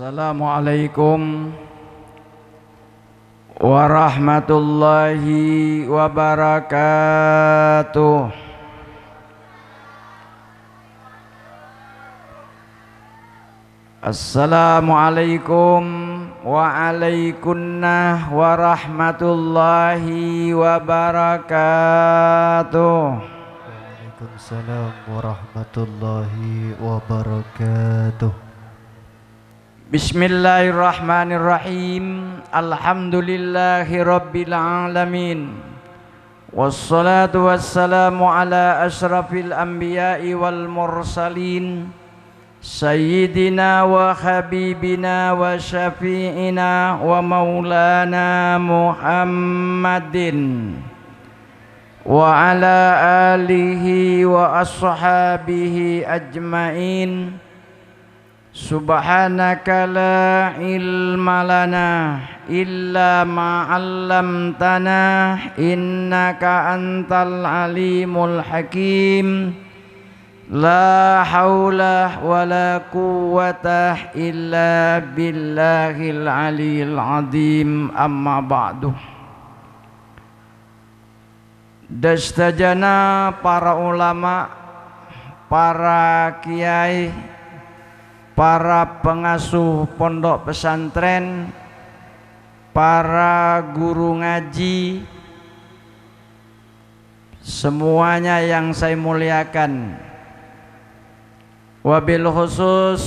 Assalamualaikum warahmatullahi wabarakatuh. Assalamualaikum waalaikumsalam warahmatullahi wabarakatuh. Waalaikumsalam warahmatullahi wabarakatuh. Bismillahirrahmanirrahim. Alhamdulillahi rabbil alamin. Wassalatu wassalamu ala asyrafil anbiya'i wal mursalin, sayyidina wa habibina wa syafi'ina wa maulana Muhammadin wa ala alihi wa ashabihi ajmain. Subhanaka la ilma lana illa ma 'allamtana innaka antal alimul hakim. La haula wa la quwwata illa billahil aliyil azim. Amma ba'du. Dastajana para ulama, para kiai, para pengasuh pondok pesantren, para guru ngaji, semuanya yang saya muliakan. Wabil khusus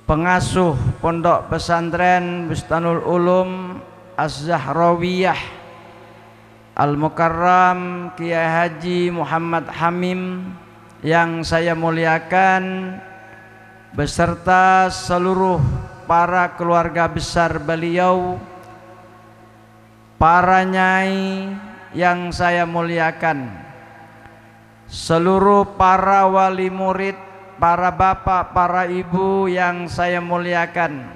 pengasuh pondok pesantren Bustanul Ulum Az-Zahrawiyah Al-Mukarram Kiai Haji Muhammad Hamim yang saya muliakan, beserta seluruh para keluarga besar beliau, para nyai yang saya muliakan, seluruh para wali murid, para bapak, para ibu yang saya muliakan,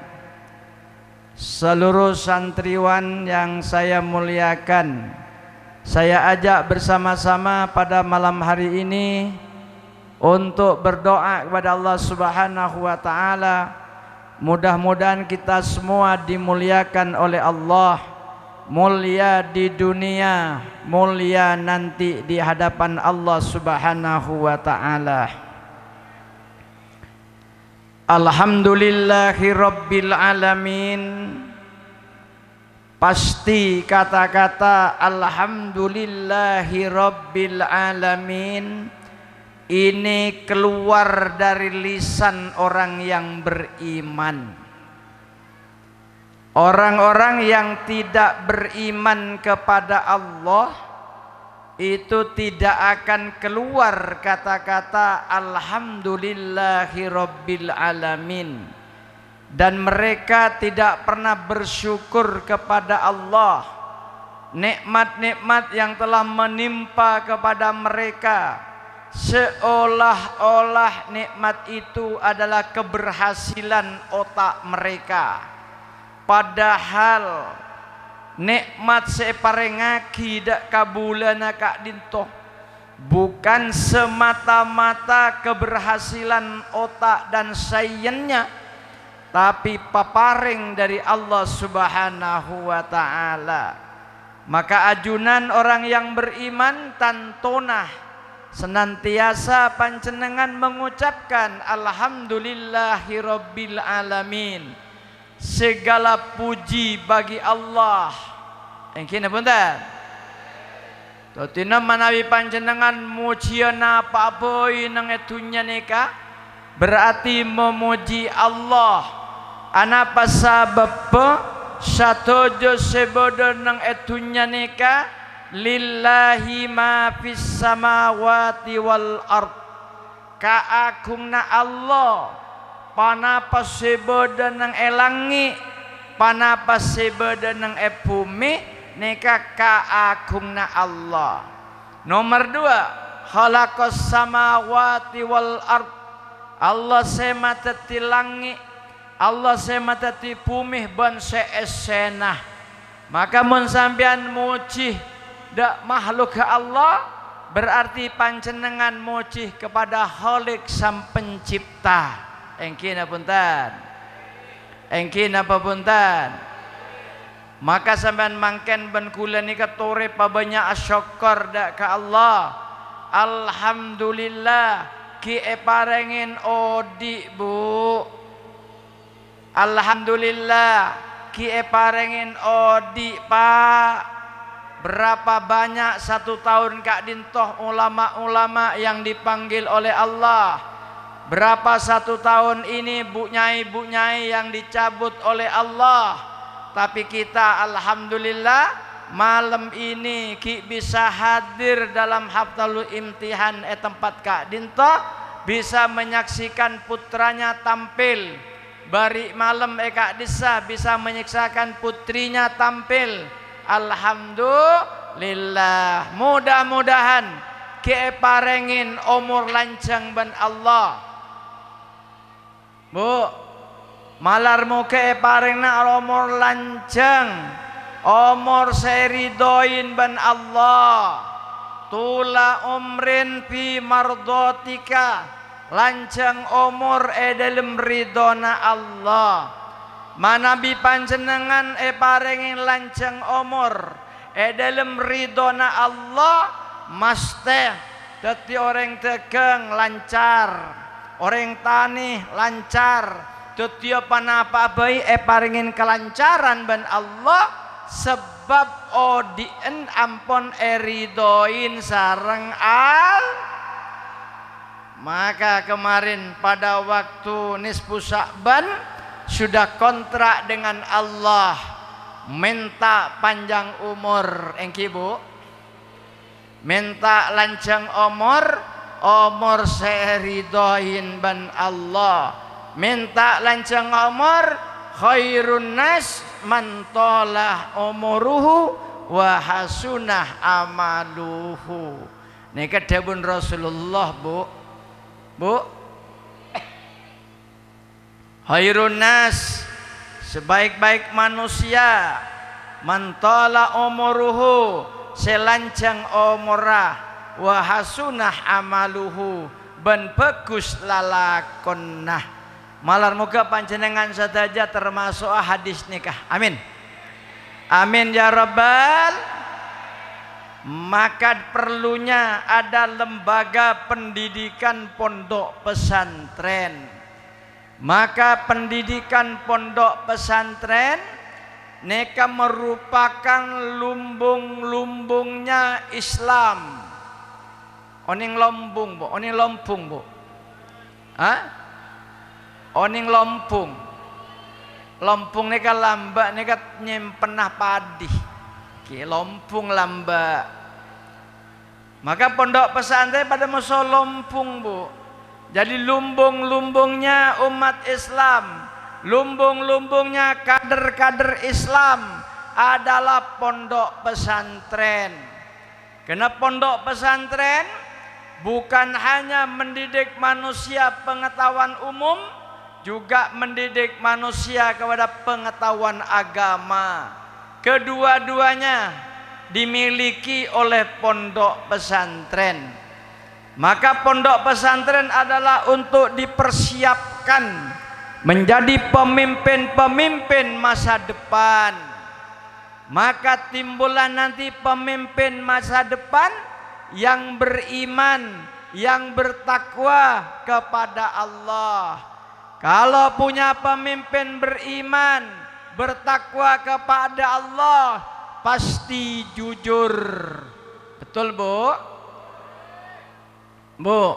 seluruh santriwan yang saya muliakan. Saya ajak bersama-sama pada malam hari ini untuk berdoa kepada Allah Subhanahu wa taala. Mudah-mudahan kita semua dimuliakan oleh Allah, mulia di dunia, mulia nanti di hadapan Allah Subhanahu wa taala. Alhamdulillahi rabbil alamin. Pasti kata-kata alhamdulillahi rabbil alamin ini keluar dari lisan orang yang beriman. Orang-orang yang tidak beriman kepada Allah itu tidak akan keluar kata-kata alhamdulillahi rabbil alamin, dan mereka tidak pernah bersyukur kepada Allah nikmat-nikmat yang telah menimpa kepada mereka, seolah-olah nikmat itu adalah keberhasilan otak mereka. Padahal nikmat separengaki dak kabulana kak dintoh bukan semata-mata keberhasilan otak dan sayennya, tapi paparing dari Allah Subhanahu wa ta'ala. Maka ajunan orang yang beriman tantonah senantiasa panjenengan mengucapkan alhamdulillahi rabbil alamin. Segala puji bagi Allah. Engkina punten. Totina manawi panjenengan mujiana apa-apa nang etunya nika berarti memuji Allah. Anapa sabab satojo sebodo nang etunya nika lillahi ma fis samawati wal ard. Kaagungna Allah panapa sebodo nang elangi, panapa sebodo nang bumi nika kaagungna Allah. Nomor 2, khalaqas samawati wal ard. Allah semata ti langit, Allah semata ti bumi ban seesenah. Maka mun sampean muji dak makhluk ke Allah, berarti panjenengan muji kepada Khalik sang pencipta. engki napunten. Engki napa punten. Maka sampean mangken ben kula nika tore pabanyak syukur dak ka Allah. Alhamdulillah ki parengin odi Bu. Alhamdulillah ki parengin odi Pak. Berapa banyak 1 tahun Kak Dintoh ulama-ulama yang dipanggil oleh Allah. Berapa 1 tahun ini Bu Nyai yang dicabut oleh Allah. Tapi kita alhamdulillah malam ini ki bisa hadir dalam Haftalul Imtihan tempat Kak Dintoh, bisa menyaksikan putranya tampil. Bari malam Kak Disa bisa menyaksikan putrinya tampil. Alhamdulillah. Mudah-mudahan ki parengin umur lancang ban Allah. Bu, malarmu ke parengna umur lancang, umur seridoin ban Allah. Tula umrin fi mardotika, lancang umur dalam ridona Allah. Manabi panjenengan parengin lancang umur dalam ridona Allah, masteh dadi orang tegang lancar, orang tani lancar, dadi apa baik parengin kelancaran ban Allah, sebab odien ampun ridoin sareng al. Maka kemarin pada waktu nisfu Sya'ban sudah kontrak dengan Allah, minta panjang umur engki Bu, minta lancang umur seridoin ban Allah, minta lancang umur, khairun nas man tolah umuruhu wa hasunah amaluhu. Nika dawuh Rasulullah Bu, khairun nas, sebaik-baik manusia, mantala umuruhu, selancang umurah, wa hasunah amaluhu, ben bagus lalakonnah. Malar muga panjenengan sadaja termasuk hadis nikah. Amin. Amin ya rabbal. Maka perlunya ada lembaga pendidikan pondok pesantren. Maka pendidikan pondok pesantren neka merupakan lumbung-lumbungnya Islam. Oning lombung Bu, oning lompung Bu. Oning lompung. Lompung neka lamba neka nyimpenah padi. Ki lompung lamba. Maka pondok pesantren pada masa lompung Bu. Jadi lumbung-lumbungnya umat Islam, lumbung-lumbungnya kader-kader Islam adalah pondok pesantren. Karena pondok pesantren bukan hanya mendidik manusia pengetahuan umum, juga mendidik manusia kepada pengetahuan agama. Kedua-duanya dimiliki oleh pondok pesantren. Maka pondok pesantren adalah untuk dipersiapkan menjadi pemimpin-pemimpin masa depan. Maka timbullah nanti pemimpin masa depan yang beriman, yang bertakwa kepada Allah. Kalau punya pemimpin beriman, bertakwa kepada Allah, pasti jujur. Betul Bu? Bu,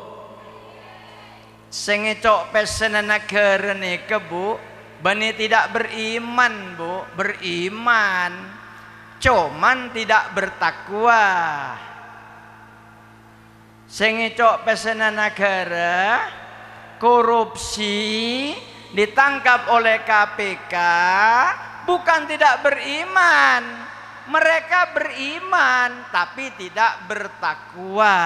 sing ngecok pesenan negara niki Bu, bani tidak beriman Bu, beriman, cuman tidak bertakwa. Sing ngecok pesenan negara, korupsi, ditangkap oleh KPK, bukan tidak beriman, mereka beriman tapi tidak bertakwa.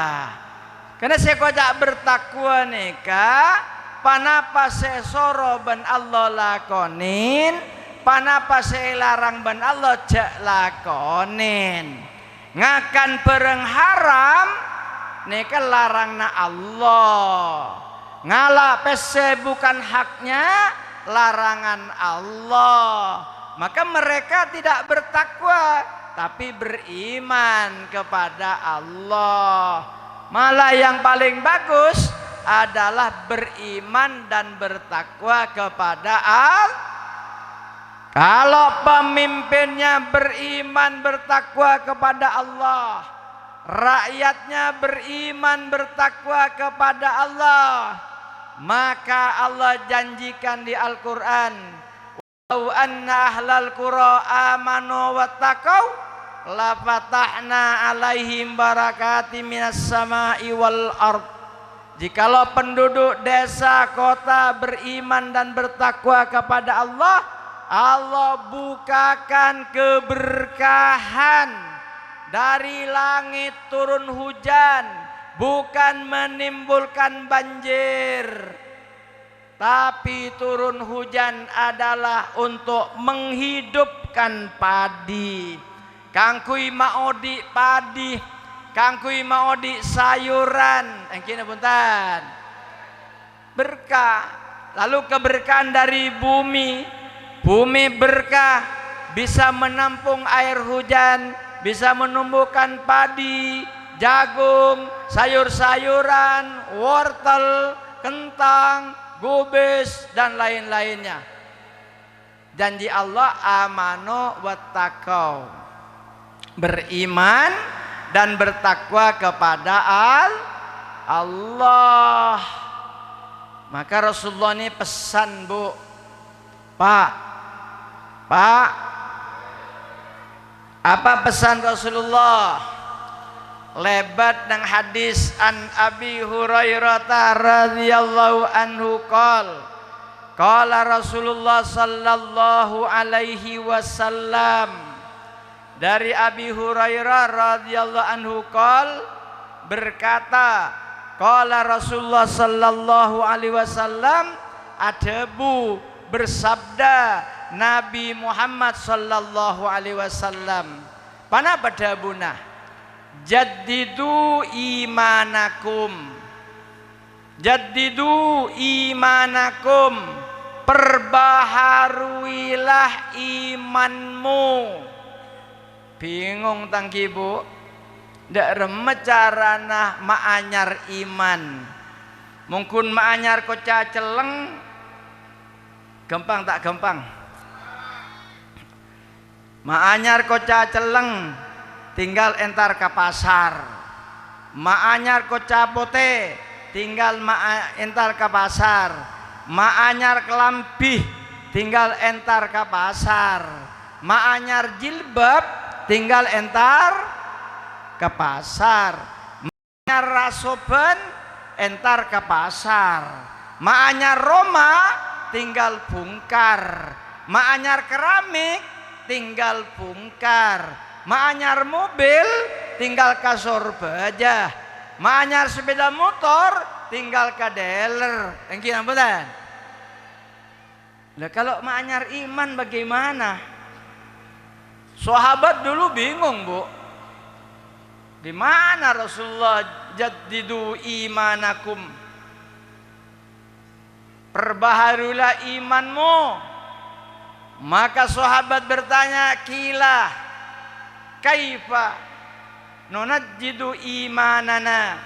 Karena saya kocak bertakwa neka, panapa saya soro ban Allah lakonin, panapa saya larang ban Allah jak lakonin. Ngakan bareng haram, neka larang na Allah. Ngalah PC bukan haknya, larangan Allah. Maka mereka tidak bertakwa, tapi beriman kepada Allah. Malah yang paling bagus adalah beriman dan bertakwa kepada Allah. Kalau pemimpinnya beriman bertakwa kepada Allah, rakyatnya beriman bertakwa kepada Allah, maka Allah janjikan di Al-Quran, "Walau anna ahlal qura amanu wattaqau la fatahna alaihim barakati minas sama'i wal ard." Jikalau penduduk desa kota beriman dan bertakwa kepada Allah, Allah bukakan keberkahan dari langit turun hujan, bukan menimbulkan banjir, tapi turun hujan adalah untuk menghidupkan padi. Kangkui maodi padi, kangkui maodi sayuran, engkina punten berkah. Lalu keberkahan dari bumi. Bumi berkah, bisa menampung air hujan, bisa menumbuhkan padi, jagung, sayur-sayuran, wortel, kentang, gubis, dan lain-lainnya. Janji Allah, amanu wattaqau, beriman dan bertakwa kepada Allah. Maka Rasulullah ini pesan, Bu, Pak, apa pesan Rasulullah? Lebat nang hadis an Abi Hurairah radhiyallahu anhu qala Rasulullah sallallahu alaihi wasallam. Dari Abi Hurairah radhiyallahu anhu berkata, qala Rasulullah sallallahu alaihi wasallam, adabu bersabda Nabi Muhammad sallallahu alaihi wasallam, pana badabuna jaddidu imanakum, jaddidu imanakum, perbaharuilah imanmu. Bingung tangki Bu, ndak remet carana maanyar iman. Mungkin maanyar koca celeng gampang tak gampang. Maanyar koca celeng tinggal entar ke pasar. Maanyar koca pote tinggal entar ke pasar. Maanyar kelambih tinggal entar ke pasar. Maanyar jilbab tinggal entar ke pasar. Maanyar rasoban entar ke pasar. Maanyar Roma tinggal bongkar. Maanyar keramik tinggal bongkar. Maanyar mobil tinggal kasur baja. Maanyar sepeda motor tinggal ke dealer. Engkina betul. Nah, kalau maanyar iman bagaimana? Sahabat dulu bingung, Bu. Di mana Rasulullah jaddidu imanakum, perbaharulah imanmu. Maka sahabat bertanya, kila kaifa nunajjidu imanana.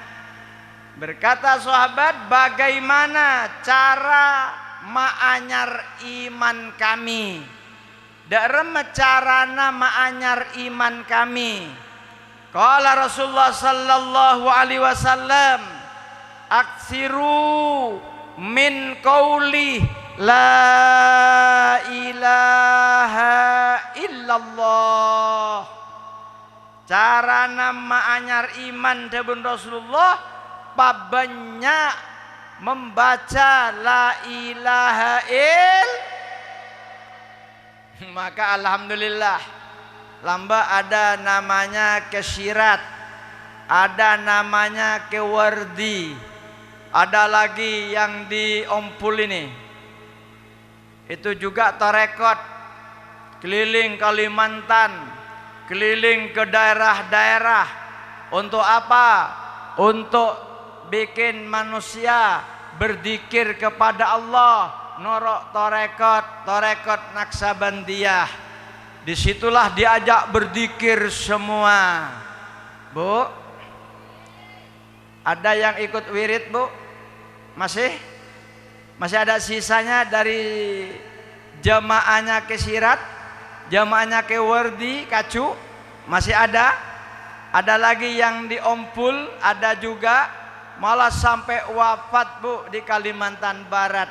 Berkata sahabat, bagaimana cara maanyar iman kami? Darem carana maanyar iman kami. Qala Rasulullah sallallahu alaihi wasallam, aksiru min qauli la ilaha illallah. Cara nama anyar iman debun Rasulullah banyak membaca la ilaha maka alhamdulillah lamba ada namanya kesyirat, ada namanya kewardi, ada lagi yang di Ompul ini itu juga tarekat keliling Kalimantan, keliling ke daerah-daerah. Untuk apa? Untuk bikin manusia berzikir kepada Allah, norok torekot Naksabandiyah. Disitulah diajak berzikir semua. Bu, ada yang ikut wirid, Bu? Masih ada sisanya dari jamaahnya ke sirat, jamaahnya ke wardi, kacu? Masih ada? Ada lagi yang di Ompul, ada juga, malah sampai wafat, Bu, di Kalimantan Barat.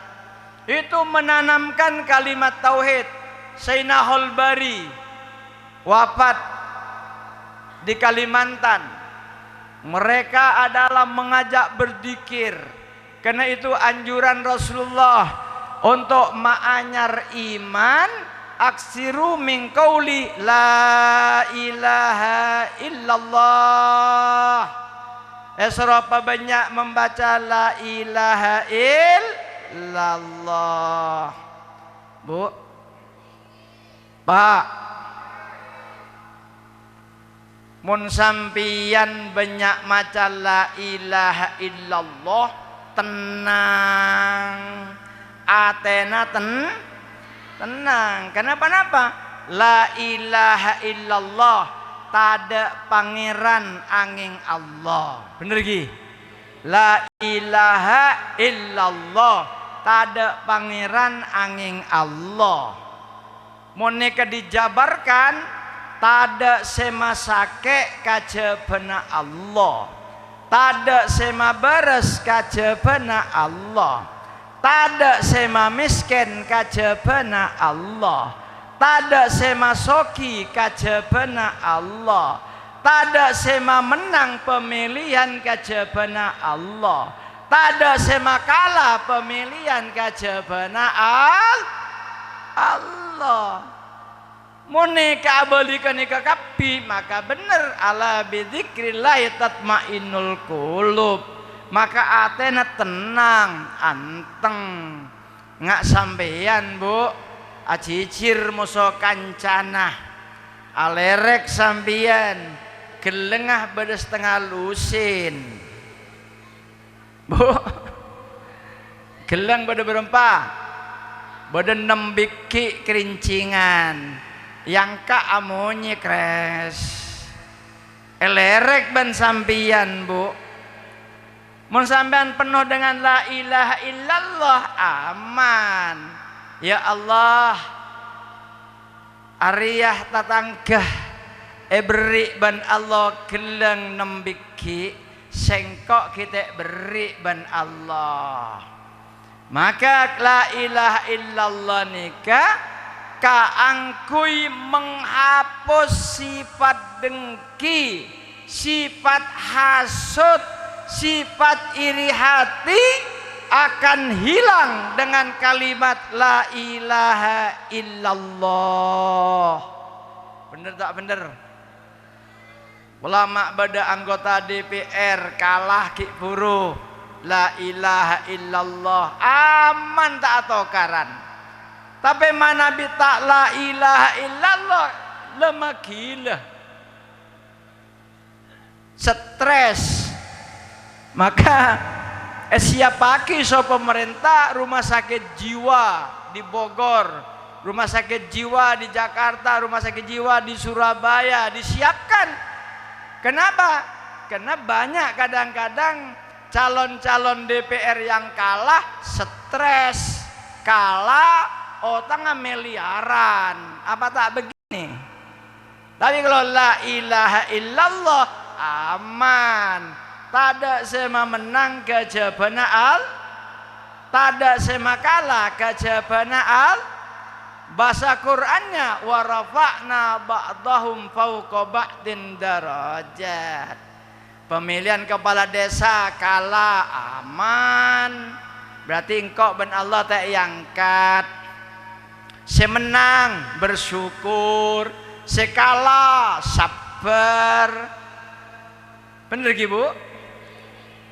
Itu menanamkan kalimat tauhid. Sayyidina Holbari wafat di Kalimantan. Mereka adalah mengajak berzikir. Karena itu anjuran Rasulullah untuk ma'anyar iman, aksiru min qauli la ilaha illallah. Serapa banyak membaca la ilaha illallah. Bu, Pak, mun sampian banyak maca la ilaha illallah, tenang, atena tenang. Kenapa? La ilaha illallah, tada pangeran angin Allah. Bener lagi? La ilaha illallah, tada pangeran angin Allah. Monika dijabarkan, tada sema sake kajabana Allah, tada sema beres kajabana Allah, tada sema miskin kajabana Allah, tada sema soki kajabana Allah, tada sema menang pemilihan kajabana Allah, tada sema kalah pemilihan kajabana Allah. Monika abalikan ika kapi, maka bener ala bidzikrillah tatmainnul qulub, maka atena tenang, anteng. Ngak sampeyan, Bu, acicir muso kancana, alerek sampeyan, gelengah beda setengah lusin. Bu, geleng beda berempat, beda 6 biki kerincingan, yang ka amonye kres. Elerek ban sampian, Bu. Mun sampean penuh dengan la ilaha illallah, aman. Ya Allah, ariyah tatangga beri ban Allah geleng 6 biki, sengkok kita beri ban Allah. Maka la ilaha illallah nikah kaangkui menghapus sifat dengki, sifat hasud, sifat iri hati akan hilang dengan kalimat la ilaha illallah. Bener tak bener? Ulama pada anggota DPR kalah ki buruh la ilaha illallah, aman tak atokaran. Tapi mana tak la ilaha illallah, lemah gila, stres. Maka siapa ki so pemerintah rumah sakit jiwa di Bogor, rumah sakit jiwa di Jakarta, rumah sakit jiwa di Surabaya disiapkan. Kenapa? Karena banyak kadang-kadang calon-calon DPR yang kalah stres, kalah otak miliaran. Apa tak begini? Tapi kalau la ilaha illallah, aman. Tada sema menang kejabana al, tada sema kalah kejabana al. Bahasa Qur'annya wa rafa'na ba'dahum fawqa ba'din darajat. Pemilihan kepala desa kalah, aman. Berarti engkau ben Allah tak angkat. Semenang bersyukur, sekala sabar. Bener lagi, Bu?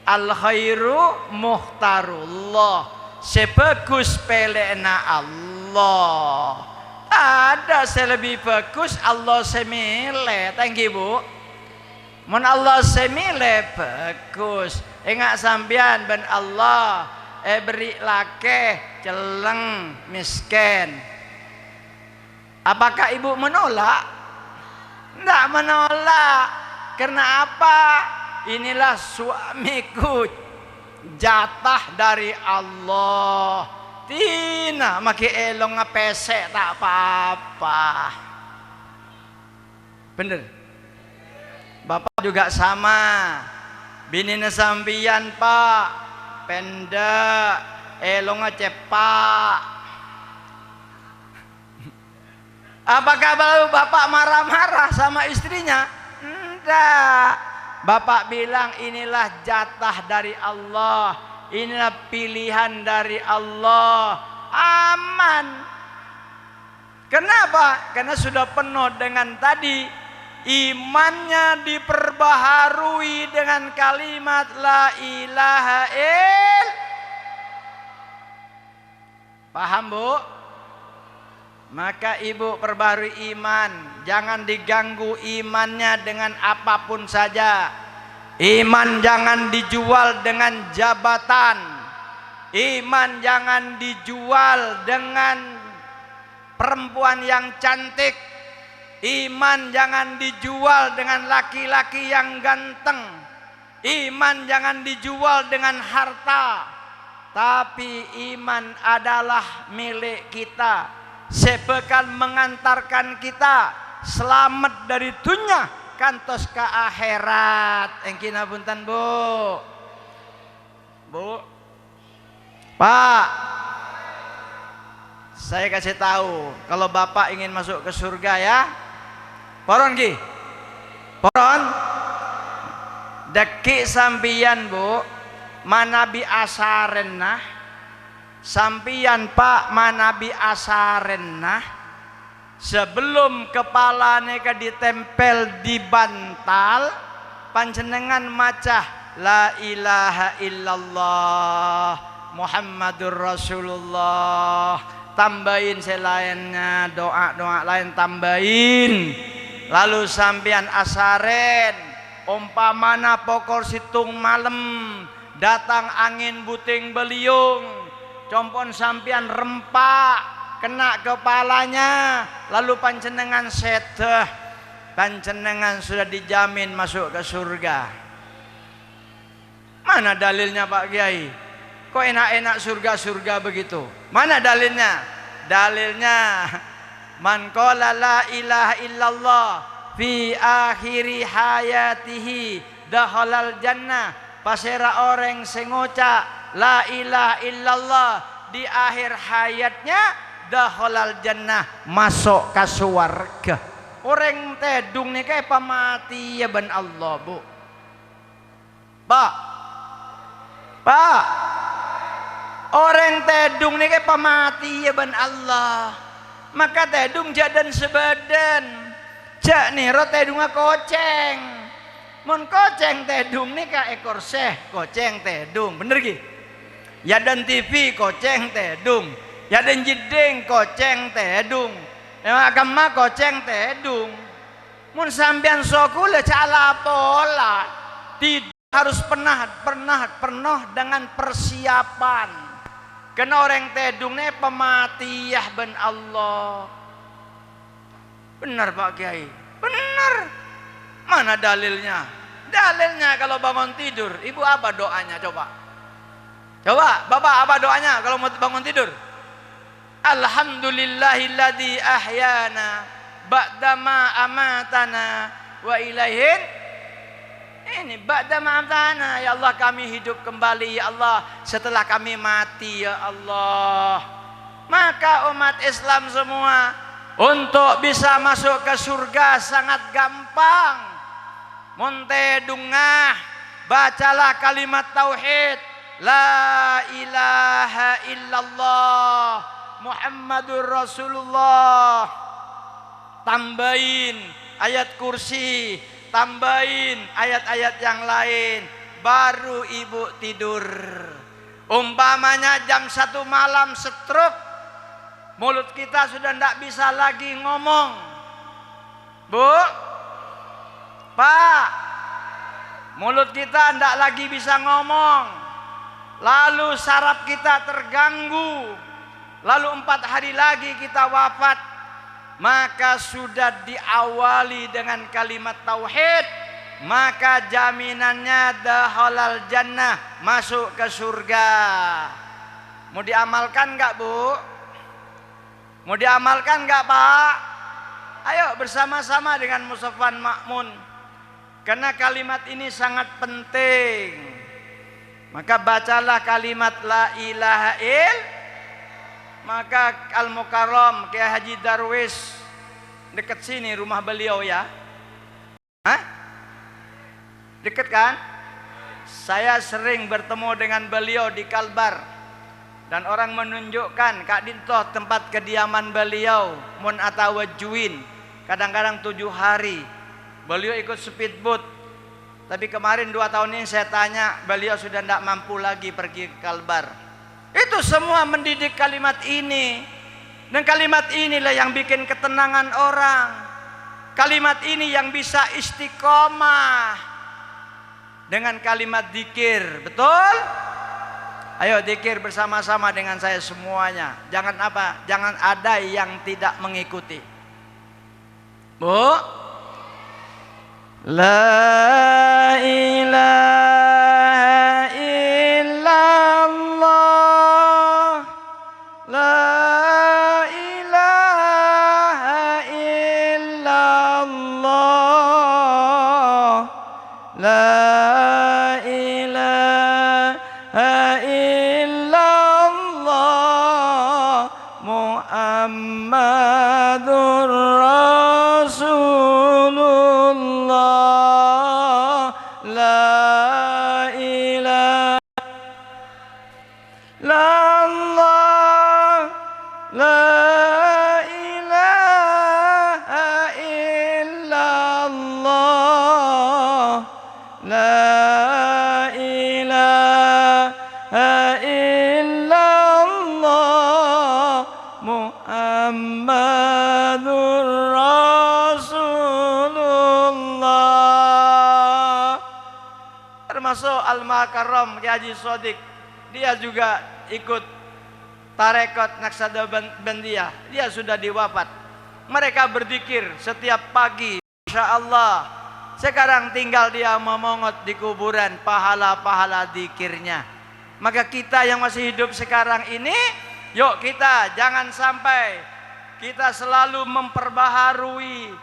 Al khairu muhtarullah, sebagus pelena Allah. Ada selebih bagus Allah semile, tanggi, Bu. Mun Allah semile bagus. Enggak sampean ben Allah beri lake celeng miskin. Apakah ibu menolak? Tidak menolak. Karena apa? Inilah suamiku, jatah dari Allah. Tina maki elong ngepesek tak apa-apa. Bener. Bapak juga sama. Bini sampian pak, pendek, elong ngecepak. Apakah bapak marah-marah sama istrinya? Enggak. Bapak bilang inilah jatah dari Allah, inilah pilihan dari Allah. Aman. Kenapa? Karena sudah penuh dengan tadi, imannya diperbaharui dengan kalimat la ilaha illallah. Paham bu? Maka ibu perbarui iman. Jangan diganggu imannya dengan apapun saja. Iman jangan dijual dengan jabatan. Iman jangan dijual dengan perempuan yang cantik. Iman jangan dijual dengan laki-laki yang ganteng. Iman jangan dijual dengan harta. Tapi iman adalah milik kita, sebekal mengantarkan kita selamat dari dunia kantos ke akhirat. Engkina punten bu. Bu, pak, saya kasih tahu, kalau bapak ingin masuk ke surga ya, poron ki, poron, deki sampian bu, manabi asaren nah. Sampian pak manabi asaren nah, sebelum kepalanya ke ditempel di bantal, panjenengan macah la ilaha illallah Muhammadur Rasulullah. Tambahin selainnya, doa-doa lain tambahin. Lalu sampian asaren, umpamana pokor situng malam, datang angin buting beliung, compon sampian rempak kena kepalanya, lalu panjenengan sedeh, panjenengan sudah dijamin masuk ke surga. Mana dalilnya Pak Kiai? Kok enak-enak surga-surga begitu? Mana dalilnya? Dalilnya man qala la ilaha illallah fi akhiri hayatihi dakhalal jannah. Pasera orang sengoca la ilaha illallah di akhir hayatnya dakhalal jannah, masuk ke surga. Orang tedung nih kayak pamati ya ban Allah bu. Pak, pak, orang tedung nih kayak pamati ya ban Allah. Maka tedung jadan sebadan, jak nih ro tedungnya koceng. Mun koceng tedung nih ka ekor seh, koceng tedung, bener ki? Ya dan TV koceng tedung, ya dan jeding koceng tedung, ya agama koceng tedung. Mun sampean sokule cala pola, tidak harus pernah dengan persiapan. Kena orang tedung nih pematiyah ben Allah. Benar Pak Kiai, benar. Mana dalilnya? Dalilnya kalau bangun tidur, ibu apa doanya coba? Coba, bapak apa doanya kalau mau bangun tidur? Alhamdulillahilladzi ahyana ba'dama amatana wa ilaihin. Ini ba'dama amatana, ya Allah kami hidup kembali ya Allah setelah kami mati ya Allah. Maka umat Islam semua untuk bisa masuk ke surga sangat gampang. Monte dungah, bacalah kalimat tauhid la ilaha illallah Muhammadur Rasulullah. Tambahin ayat kursi, tambahin ayat-ayat yang lain, baru ibu tidur. Umpamanya jam 1 malam stroke, mulut kita sudah tidak bisa lagi ngomong. Bu, Pak, mulut kita tidak lagi bisa ngomong. lalu saraf kita terganggu, lalu 4 hari lagi kita wafat, maka sudah diawali dengan kalimat tauhid, maka jaminannya dakhalal jannah, masuk ke surga. Mau diamalkan enggak, Bu? Mau diamalkan enggak, Pak? Ayo bersama-sama dengan Musaffan Ma'mun, karena kalimat ini sangat penting. Maka bacalah kalimat la ilaha illallah. Maka Al-Mukarram Kiai Haji Darwis, dekat sini rumah beliau ya. Hah? Dekat kan? Saya sering bertemu dengan beliau di Kalbar, dan orang menunjukkan Kak Dintoh tempat kediaman beliau, mun atawajuin, kadang-kadang 7 hari beliau ikut speedboat. Tapi kemarin 2 tahun ini saya tanya, beliau sudah tidak mampu lagi pergi ke Kalbar. Itu semua mendidik kalimat ini. Dan kalimat inilah yang bikin ketenangan orang. Kalimat ini yang bisa istiqomah dengan kalimat dzikir. Betul? Ayo dzikir bersama-sama dengan saya semuanya. Jangan apa? Jangan ada yang tidak mengikuti. Bu? La ilaha illallah, la ilaha illallah, la ilaha illallah, Muhammadur Rasulullah. La ilaha illallah, la ilaha illallah, la ilaha illallah, Muhammadur Rasulullah. Termasuk Al-Mukarram Kiai Haji Shadiq, dia juga ikut tarekat Naqsabandiyah, dia sudah diwafat. Mereka berzikir setiap pagi, Masya Allah. Sekarang tinggal dia memongot di kuburan pahala-pahala zikirnya. Maka kita yang masih hidup sekarang ini, yuk kita jangan sampai kita selalu memperbaharui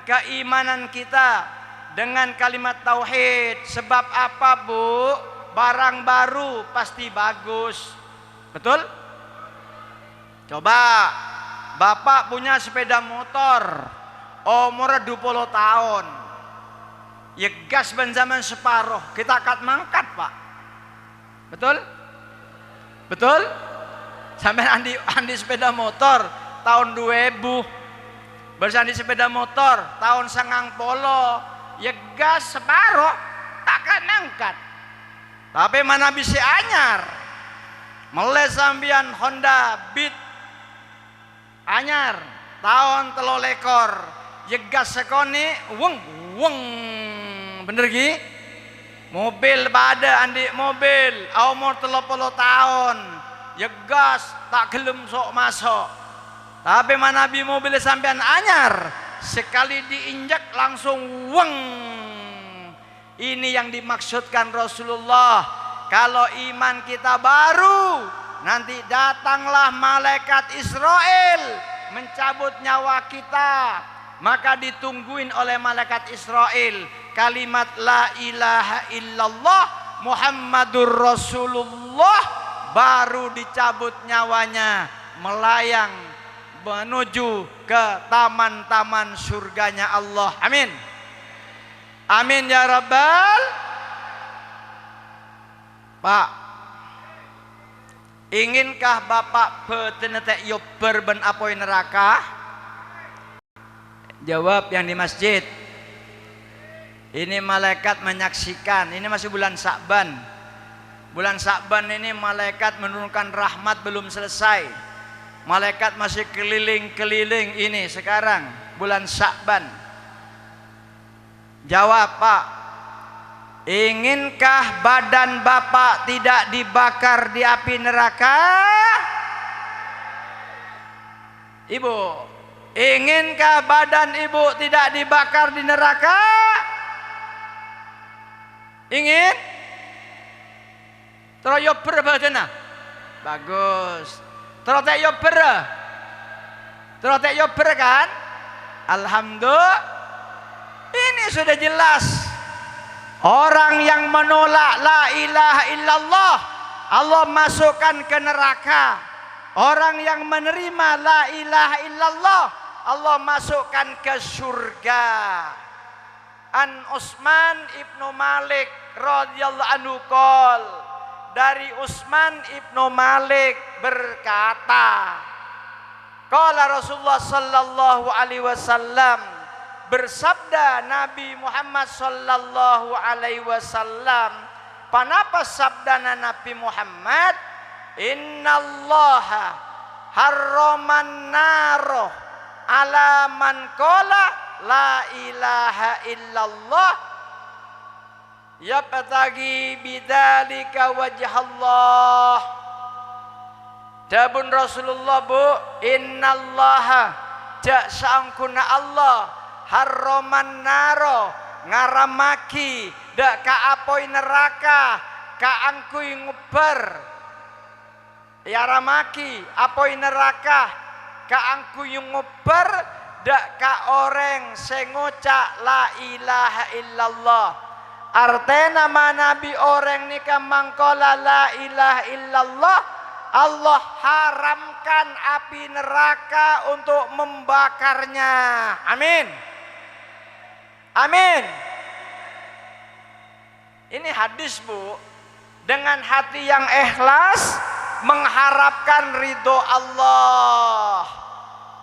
keimanan kita dengan kalimat tauhid. Sebab apa, Bu? Barang baru pasti bagus. Betul? Coba Bapak punya sepeda motor umur 20 tahun, ya gas ban zaman separuh, kita akan mangkat, Pak. Betul? Betul? Sampai andi sepeda motor tahun 2000, bersandi sepeda motor tahun 90, ya gas separuh takkan angkat. Tapi mana bisa anyar mulai sambian Honda Beat anyar tahun 3 lekor, ya gas sekoni weng weng, bener gi? Mobil pada andi mobil umur 30 tahun, ya gas tak gelem sok masuk. Tapi mana bi mobil sampean anyar, sekali diinjak langsung weng. Ini yang dimaksudkan Rasulullah. Kalau iman kita baru, nanti datanglah malaikat Israel mencabut nyawa kita. Maka ditungguin oleh malaikat Israel kalimat la ilaha illallah Muhammadur Rasulullah, baru dicabut nyawanya, melayang menuju ke taman-taman surganya Allah. Amin. Amin ya Rabbal. Pak, inginkah Bapak betenetek yober ben apoi neraka? Jawab yang di masjid. Ini malaikat menyaksikan. Ini masih bulan Sa'ban. Bulan Sa'ban ini malaikat menurunkan rahmat belum selesai. Malaikat masih keliling-keliling ini sekarang bulan Sa'ban. Jawab, Pak, Inginkah badan bapak tidak dibakar di api neraka? Ibu, inginkah badan ibu tidak dibakar di neraka? Ingin? Teroyo berbadana. Bagus. Terotek yo ber. Terotek yo ber kan? Alhamdulillah. Ini sudah jelas. Orang yang menolak la ilaha illallah, Allah masukkan ke neraka. Orang yang menerima la ilaha illallah, Allah masukkan ke surga. An Utsman ibnu Malik radhiyallahu anhu qol, dari Utsman ibnu Malik berkata, qala Rasulullah sallallahu alaihi wasallam, bersabda Nabi Muhammad sallallahu alaihi wasallam, panapa sabdana Nabi Muhammad, innallaha harraman naroh ala man qala la ilaha illallah yabtaghi bidzalika wajhallah. Dabun Rasulullah bu, innallaha jak sangkuna Allah harroman naro ngaramaki dak ka apoi neraka ka angkui nguber ya ramaki apoi neraka ka angkui nguber dak ka orang sengoca la ilaha illallah. Artena manabi orang nikah mangkola la ilaha illallah, Allah haramkan api neraka untuk membakarnya. Amin. Amin. Ini hadis bu, dengan hati yang ikhlas mengharapkan ridho Allah.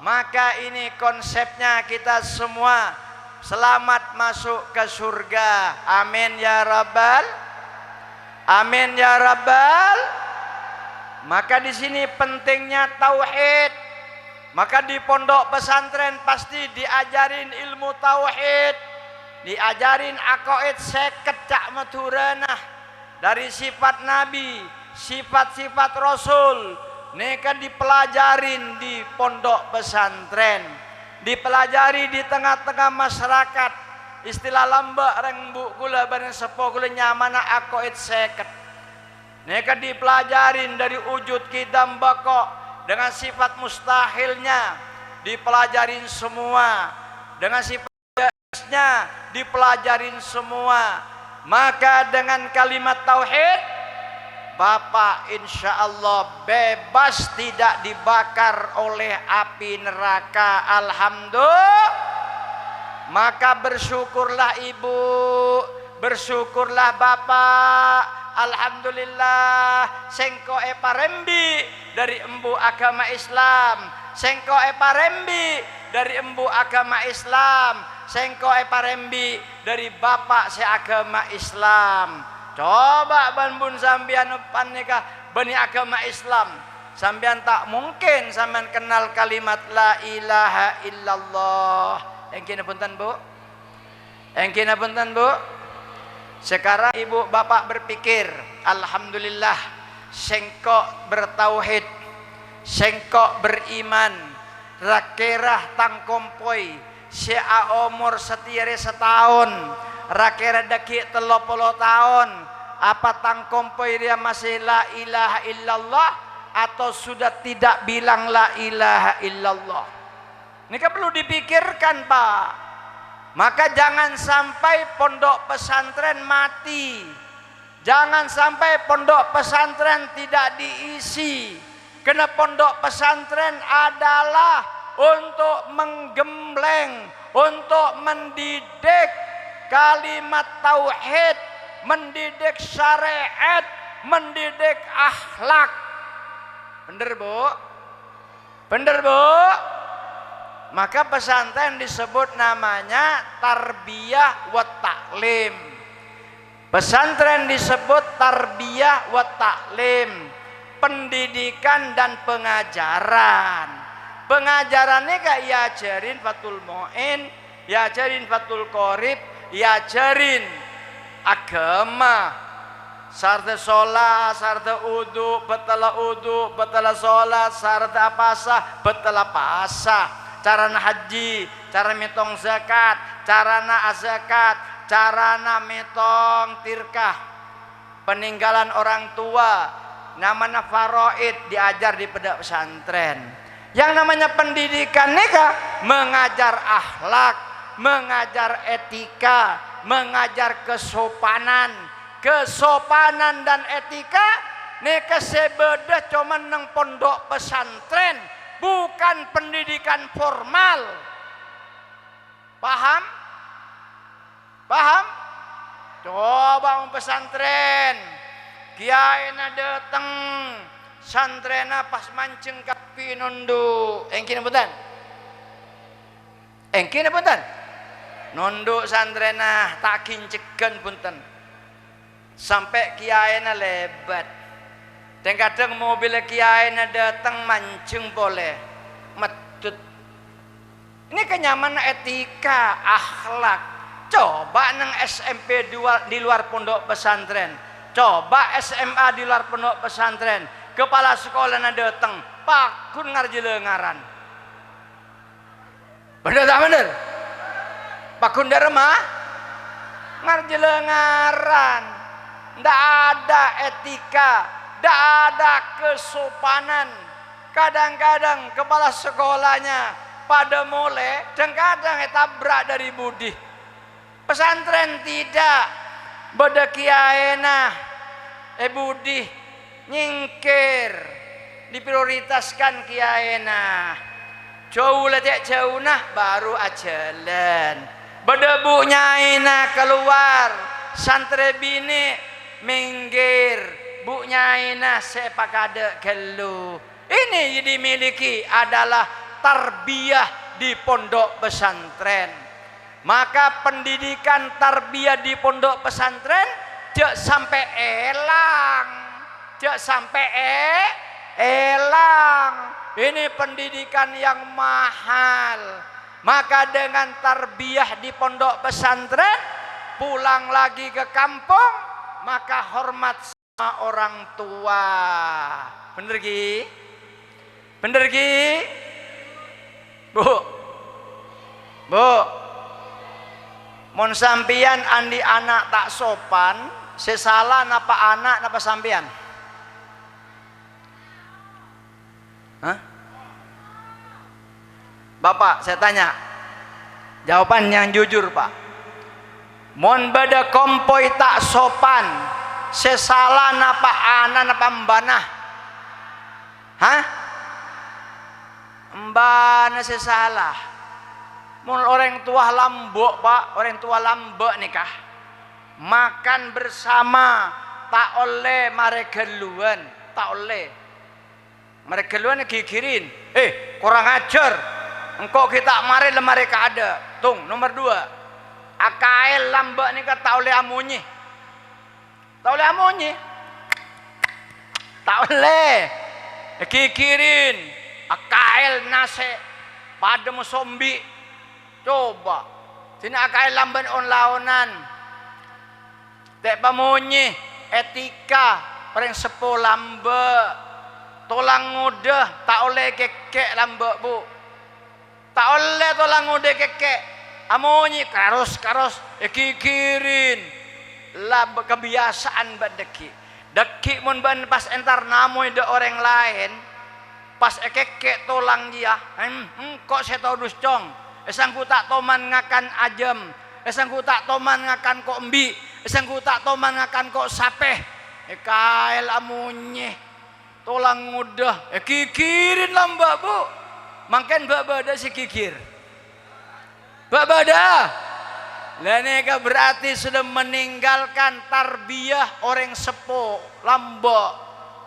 Maka ini konsepnya, kita semua selamat masuk ke surga. Amin ya rabbal. Amin ya rabbal. Maka di sini pentingnya tauhid. Maka di pondok pesantren pasti diajarin ilmu tauhid, diajarin aqaid seket cak maturana dari sifat Nabi, sifat-sifat Rasul. Neka dipelajarin di pondok pesantren, dipelajari di tengah-tengah masyarakat. Istilah lambak rengbu kula bareng sepo kula nyamana aqaid seket. Neka dipelajarin dari wujud kidam bako dengan sifat mustahilnya, dipelajarin semua. Dengan sifatnya dipelajarin semua. Maka dengan kalimat tauhid, Bapak insya Allah bebas tidak dibakar oleh api neraka. Alhamdulillah. Maka bersyukurlah ibu, bersyukurlah bapak. Alhamdulillah, sengko parembi dari embu agama Islam, sengko parembi dari embu agama Islam, sengko parembi dari bapak seagama Islam. Coba banbun sambian depan nikah bani agama Islam, sambian tak mungkin sambian kenal kalimat la ilaha illallah. Yang kena punten bu, yang kena punten bu. Sekarang ibu bapak berpikir, alhamdulillah, sengkok bertauhid, sengkok beriman, rakerah tangkompoi, sea umur setiare setahun, rakerah dekik 30 tahun, apa tangkompoi dia masih la ilaha illallah atau sudah tidak bilang la ilaha illallah? Ini kan perlu dipikirkan pak. Maka jangan sampai pondok pesantren mati. Jangan sampai pondok pesantren tidak diisi. Karena pondok pesantren adalah untuk menggembleng, untuk mendidik kalimat tauhid, mendidik syariat, mendidik akhlak. Bener bu? Bener bu? Maka pesantren disebut namanya tarbiyah wa taklim. Pesantren disebut tarbiyah wa taklim, pendidikan dan pengajaran. Pengajarannya kayak diajarin Fathul Mu'in, diajarin Fathul Qorib, diajarin agama. Sarta sholat, sarta udu, betala sholat, sarta pasah, betala pasah. Carana haji, cara mitong zakat, carana azakat, carana mitong tirkah. Peninggalan orang tua, namanya faraid diajar di pondok pesantren. Yang namanya pendidikan nikah, mengajar akhlak, mengajar etika, mengajar kesopanan. Kesopanan dan etika nikah sebeda cuma nang pondok pesantren, bukan pendidikan formal. Paham? Paham? Coba pesantren, kiai na dateng santrena pas mancing kapi nunduk. Engkina punten? Engkina punten? Nunduk santrena tak kinceken punten. Sampai kiai na lebat. Dan kadang mobil kiai na datang mancing boleh metut. Ini kenyamanan etika, akhlak. Coba nang SMP di luar pondok pesantren, coba SMA di luar pondok pesantren, kepala sekolah na datang pakun ngarjelengaran. Bener tak bener? Pakun derma ngarjelengaran. Tidak ada etika, tidak ada kesopanan. Kadang-kadang kepala sekolahnya pada mulai dan kadang tabrak dari budi. Pesantren tidak, beda kiaena budi nyingkir, diprioritaskan kiaena. Jauh letek jauh nah baru ajalan. Beda bu nyaina keluar, santri bini minggir, bu nyaina sepakade gelu. Ini yang dimiliki adalah tarbiyah di pondok pesantren. Maka pendidikan tarbiyah di pondok pesantren jangan sampai elang, jangan sampai elang. Ini pendidikan yang mahal. Maka dengan tarbiyah di pondok pesantren, pulang lagi ke kampung, maka hormat sama orang tua. Bener Ki? Bener Ki? Bu? Bu? Mon sampian andi anak tak sopan, sesalah napa anak napa sampian? Hah? Bapak, saya tanya. Jawaban yang jujur, Pak. Mon beda kompoi tak sopan, sesalah napa anak napa mbana? Hah? Mbana sesalah. Mon orang tua lambok, Pak, orang tua lambok nikah. Makan bersama tak oleh mereka luan, tak oleh. Mereka luan gigirin. Kurang ajar. Engkau kita mari mereka ada. Tung, nomor 2. Akail lambak ni tak oleh amunyi. Tak oleh amunyi. Tak oleh. Kikirin. Akail nase. Pada musombi. Coba. Sini akail lamban on laonan. Tak pamunyi. Etika. Orang sepo lambak. Tolang mudah. Tak oleh kekek lambak bu. Tak oleh tolang mudah kekek. Amonyi karos kikirin lah kebiasaan badeki deki mun ban pas entar namoy de orang lain pas ekek tolang dia kok saya tahu duscong esangku tak toman ngakan ajem esangku tak toman ngakan kok embi esangku tak toman ngakan kok sapeh kael amonyi tolang mudah kikirin lambak bu makan bada si kikir Babada, Leneka berarti sudah meninggalkan tarbiyah orang sepo lambok.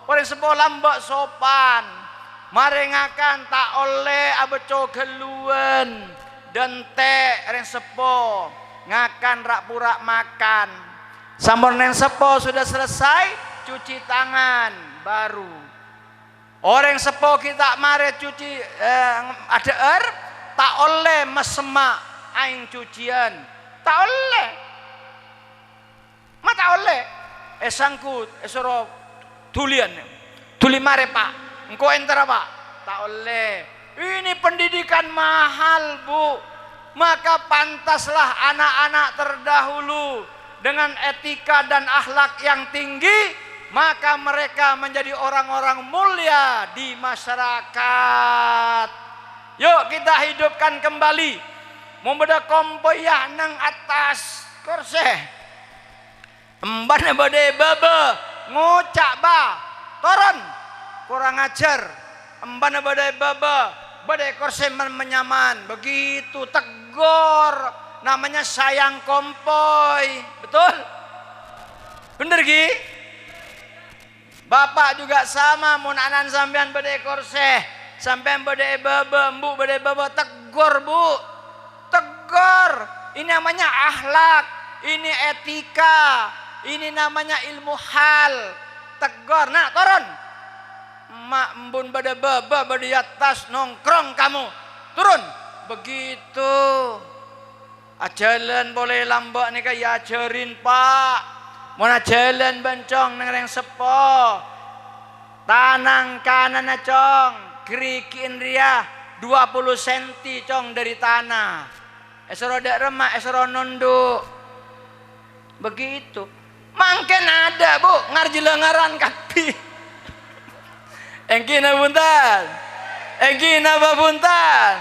Orang sepo lambok sopan. Marengakan tak oleh abeco geluan dan teh orang sepo ngakan rak purak makan. Sampun neng sepo sudah selesai cuci tangan baru. Orang sepo kita mare cuci ada air tak oleh mesemak aing cucian tak oleh sangkut esoro tulian tuli mare pak engkau enter pak tak oleh. Ini pendidikan mahal bu, maka pantaslah anak-anak terdahulu dengan etika dan akhlak yang tinggi, maka mereka menjadi orang-orang mulia di masyarakat. Yuk kita hidupkan kembali membeda kompoyah nang atas kursi emban bade baba ngocak ba turun kurang ajar emban bade baba bade kursi menyaman begitu tegur namanya sayang kompoi betul bener Gi bapak juga sama mun anan sampean bade kursi sampean bade baba mbu bade baba tegur bu tegur ini namanya akhlak ini etika ini namanya ilmu hal tegur nah turun mak embun bade baba bade atas nongkrong kamu turun begitu ajalan boleh lambat nih kayak ajarin pak mau jalan bencong neng sepo tanang kanan cong gerikin ria 20 cm cong dari tanah esoro dak remak esoro nunduk begitu mangken ada bu ngarji lengaran kapi engkina buntan engkina babuntan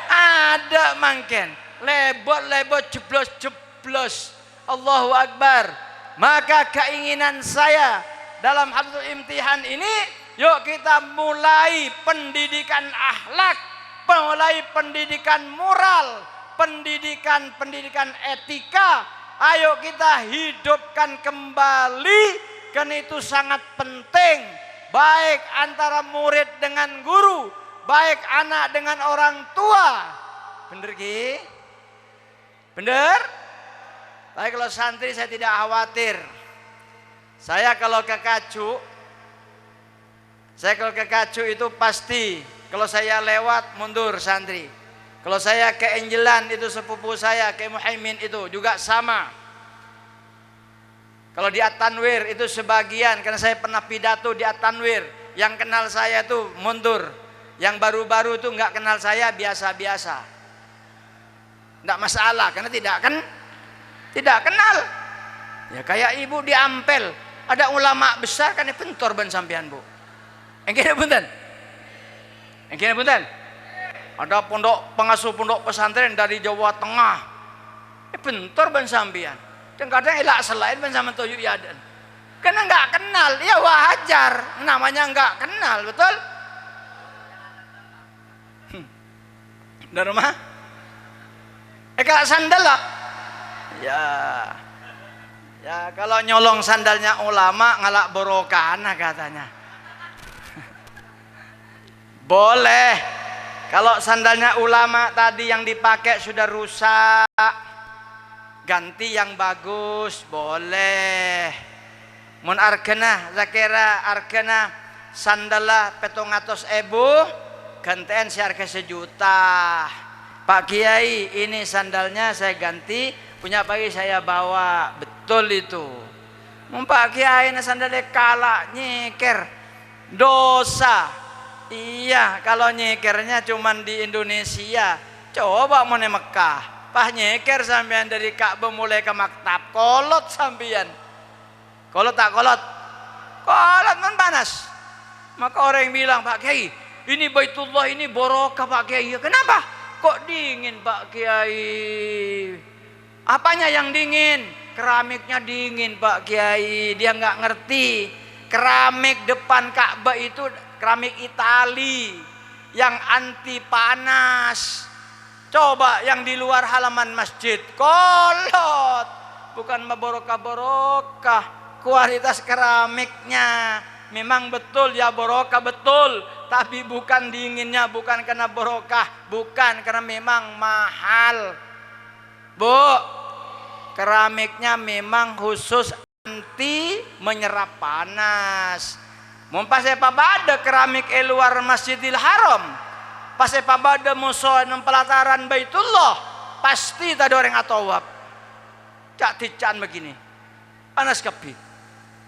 ada mangken lebot jeblos Allahu Akbar. Maka keinginan saya dalam hadul imtihan ini yuk kita mulai pendidikan akhlak, mulai pendidikan moral, pendidikan etika. Ayo kita hidupkan kembali, karena itu sangat penting. Baik antara murid dengan guru, baik anak dengan orang tua. Bener Ki? Bener? Tapi kalau santri saya tidak khawatir. Saya kalau ke Kacu itu pasti kalau saya lewat mundur santri. Kalau saya ke Enjelan itu sepupu saya, ke Muhaimin itu juga sama. Kalau di At-Tanwir itu sebagian, karena saya pernah pidato di At-Tanwir, yang kenal saya itu mundur, yang baru-baru itu nggak kenal saya biasa-biasa, nggak masalah karena tidak kenal. Ya kayak ibu di Ampel, ada ulama besar kan pentor ban sampean bu. Engkene punten. Ada pengasuh pondok pesantren dari Jawa Tengah. Bentor ban sampean. Dan kadang elak selain ban sama tuyuk yadan. Karena nggak kenal, ya wajar. Namanya nggak kenal, betul? Dari rumah? Kalau sandal lah. Ya kalau nyolong sandalnya ulama ngalak borokah katanya. Boleh. Kalau sandalnya ulama tadi yang dipakai sudah rusak, ganti yang bagus, boleh. Mun argana, zakira argana sandala 700.000, gantian seharga 1 juta. Pak Kiai, ini sandalnya saya ganti, punya pagi saya bawa. Betul itu. Mun Pak Kiai ini sandalnya kalah nyeker, dosa. Iya, kalau nyekernya cuman di Indonesia, coba mau di Mekah, pah nyeker sampean dari Ka'bah mulai ke maktab, kolot sampean. Kolot tak kolot? Kolot man panas. Maka orang yang bilang, Pak Kiai, ini Baitullah ini barokah Pak Kiai. Kenapa? Kok dingin Pak Kiai? Apanya yang dingin? Keramiknya dingin Pak Kiai. Dia nggak ngerti. Keramik depan Ka'bah itu keramik Itali yang anti panas. Coba yang di luar halaman masjid kolot, bukan barokah-barokah. Kualitas keramiknya memang betul ya barokah betul, tapi bukan dinginnya, bukan karena barokah, bukan karena memang mahal. Bu, keramiknya memang khusus anti menyerap panas. Pas saya pabada keramik luar Masjidil Haram, pas saya pabada musuh pelataran Baitullah, pasti tak ada orang atawab. Cak tican begini, panas kepi.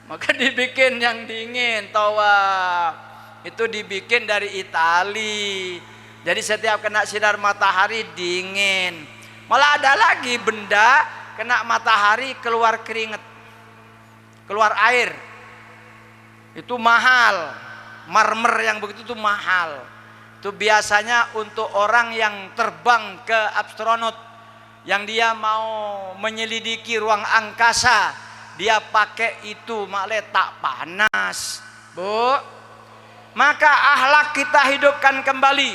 Maka dibikin yang dingin, tawaf. Itu dibikin dari Itali. Jadi setiap kena sinar matahari dingin. Malah ada lagi benda kena matahari keluar keringet, keluar air. Itu mahal. Marmer yang begitu itu mahal. Itu biasanya untuk orang yang terbang ke astronot, yang dia mau menyelidiki ruang angkasa, dia pakai itu, malah tak panas, Bu. Maka akhlak kita hidupkan kembali.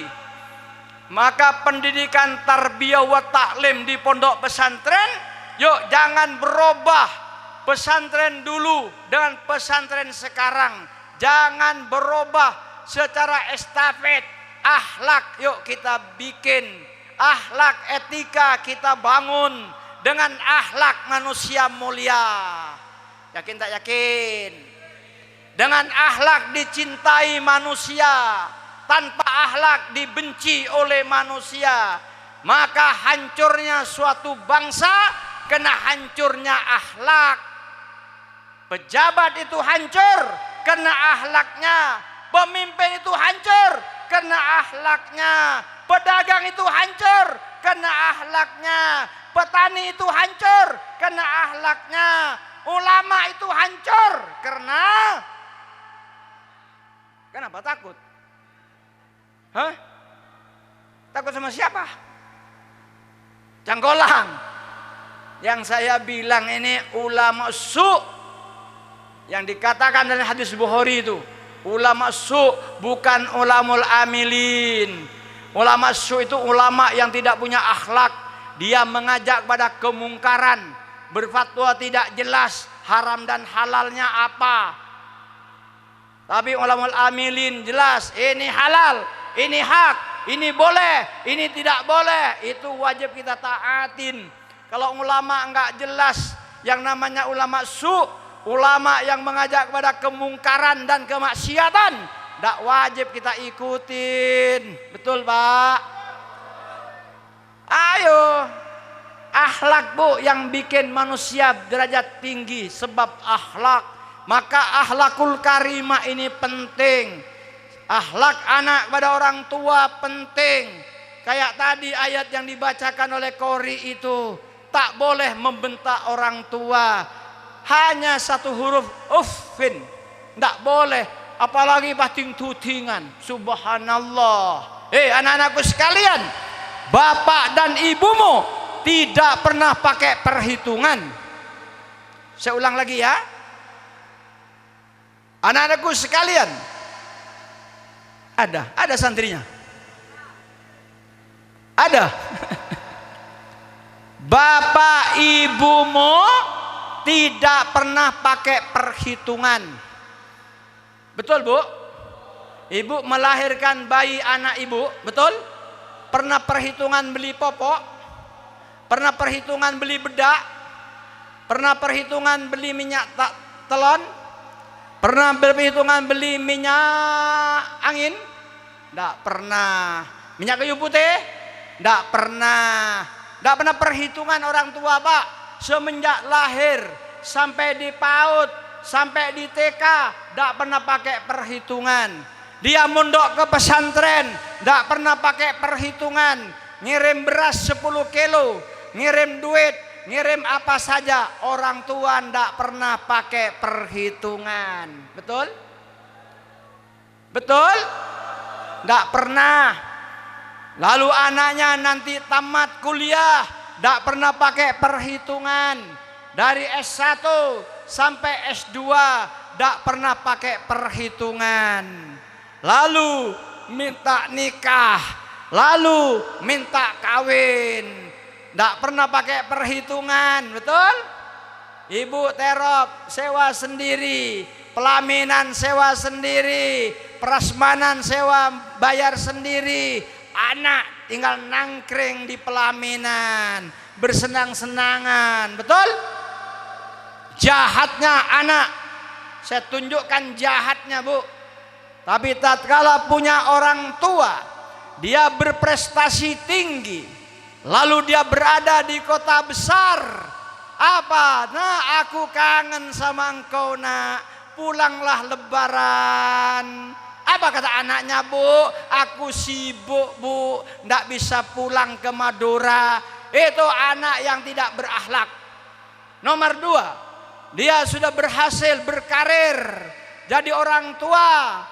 Maka pendidikan tarbiyah wa taklim di pondok pesantren, yuk jangan berubah pesantren dulu dengan pesantren sekarang. Jangan berubah secara estafet. Akhlak yuk kita bikin, akhlak etika kita bangun dengan akhlak manusia mulia. Yakin tak yakin? Dengan akhlak dicintai manusia, tanpa akhlak dibenci oleh manusia. Maka hancurnya suatu bangsa kena hancurnya akhlak. Pejabat itu hancur kena akhlaknya. Pemimpin itu hancur kena akhlaknya. Pedagang itu hancur kena akhlaknya. Petani itu hancur kena akhlaknya. Ulama itu hancur karena kenapa takut? Hah? Takut sama siapa? Cangkolang. Yang saya bilang ini ulama su' yang dikatakan dalam hadis Bukhari itu. Ulama su' bukan ulamul amilin. Ulama su' itu ulama yang tidak punya akhlak. Dia mengajak pada kemungkaran, berfatwa tidak jelas haram dan halalnya apa. Tapi ulamul amilin jelas, ini halal, ini hak, ini boleh, ini tidak boleh. Itu wajib kita taatin. Kalau ulama enggak jelas, yang namanya ulama su', ulama yang mengajak kepada kemungkaran dan kemaksiatan, tidak wajib kita ikutin. Betul Pak? Ayo, akhlak Bu yang bikin manusia derajat tinggi. Sebab akhlak, maka akhlakul karimah ini penting. Akhlak anak pada orang tua penting. Kayak tadi ayat yang dibacakan oleh Qori itu, tak boleh membentak orang tua. Hanya satu huruf uffin, tidak boleh, apalagi bating tutingan. Subhanallah. Anak-anakku sekalian, bapak dan ibumu tidak pernah pakai perhitungan. Saya ulang lagi ya, anak-anakku sekalian, ada santrinya, ada. Bapak ibumu tidak pernah pakai perhitungan. Betul Bu? Ibu melahirkan bayi anak ibu, betul? Pernah perhitungan beli popok? Pernah perhitungan beli bedak? Pernah perhitungan beli minyak telon? Pernah perhitungan beli minyak angin? Tidak pernah. Minyak kayu putih? Tidak pernah. Tidak pernah perhitungan orang tua Pak. Semenjak lahir sampai di PAUD, sampai di TK, tidak pernah pakai perhitungan. Dia mondok ke pesantren, tidak pernah pakai perhitungan. Ngirim beras 10 kilo, ngirim duit, ngirim apa saja. Orang tua tidak pernah pakai perhitungan. Betul? Betul? Tidak pernah. Lalu anaknya nanti tamat kuliah, tidak pernah pakai perhitungan. Dari S1 sampai S2 tidak pernah pakai perhitungan. Lalu minta nikah, lalu minta kawin, tidak pernah pakai perhitungan. Betul? Ibu terop sewa sendiri, pelaminan sewa sendiri, prasmanan sewa bayar sendiri. Anak tinggal nangkring di pelaminan, bersenang-senangan. Betul? Jahatnya anak, saya tunjukkan jahatnya Bu. Tapi tatkala punya orang tua, dia berprestasi tinggi, lalu dia berada di kota besar, Apa? Nah, aku kangen sama engkau nak. Pulanglah lebaran. Apa kata anaknya, Bu? Aku sibuk, Bu, ndak bisa pulang ke Madura. Itu anak yang tidak berakhlak. Nomor 2, dia sudah berhasil berkarir jadi orang tua.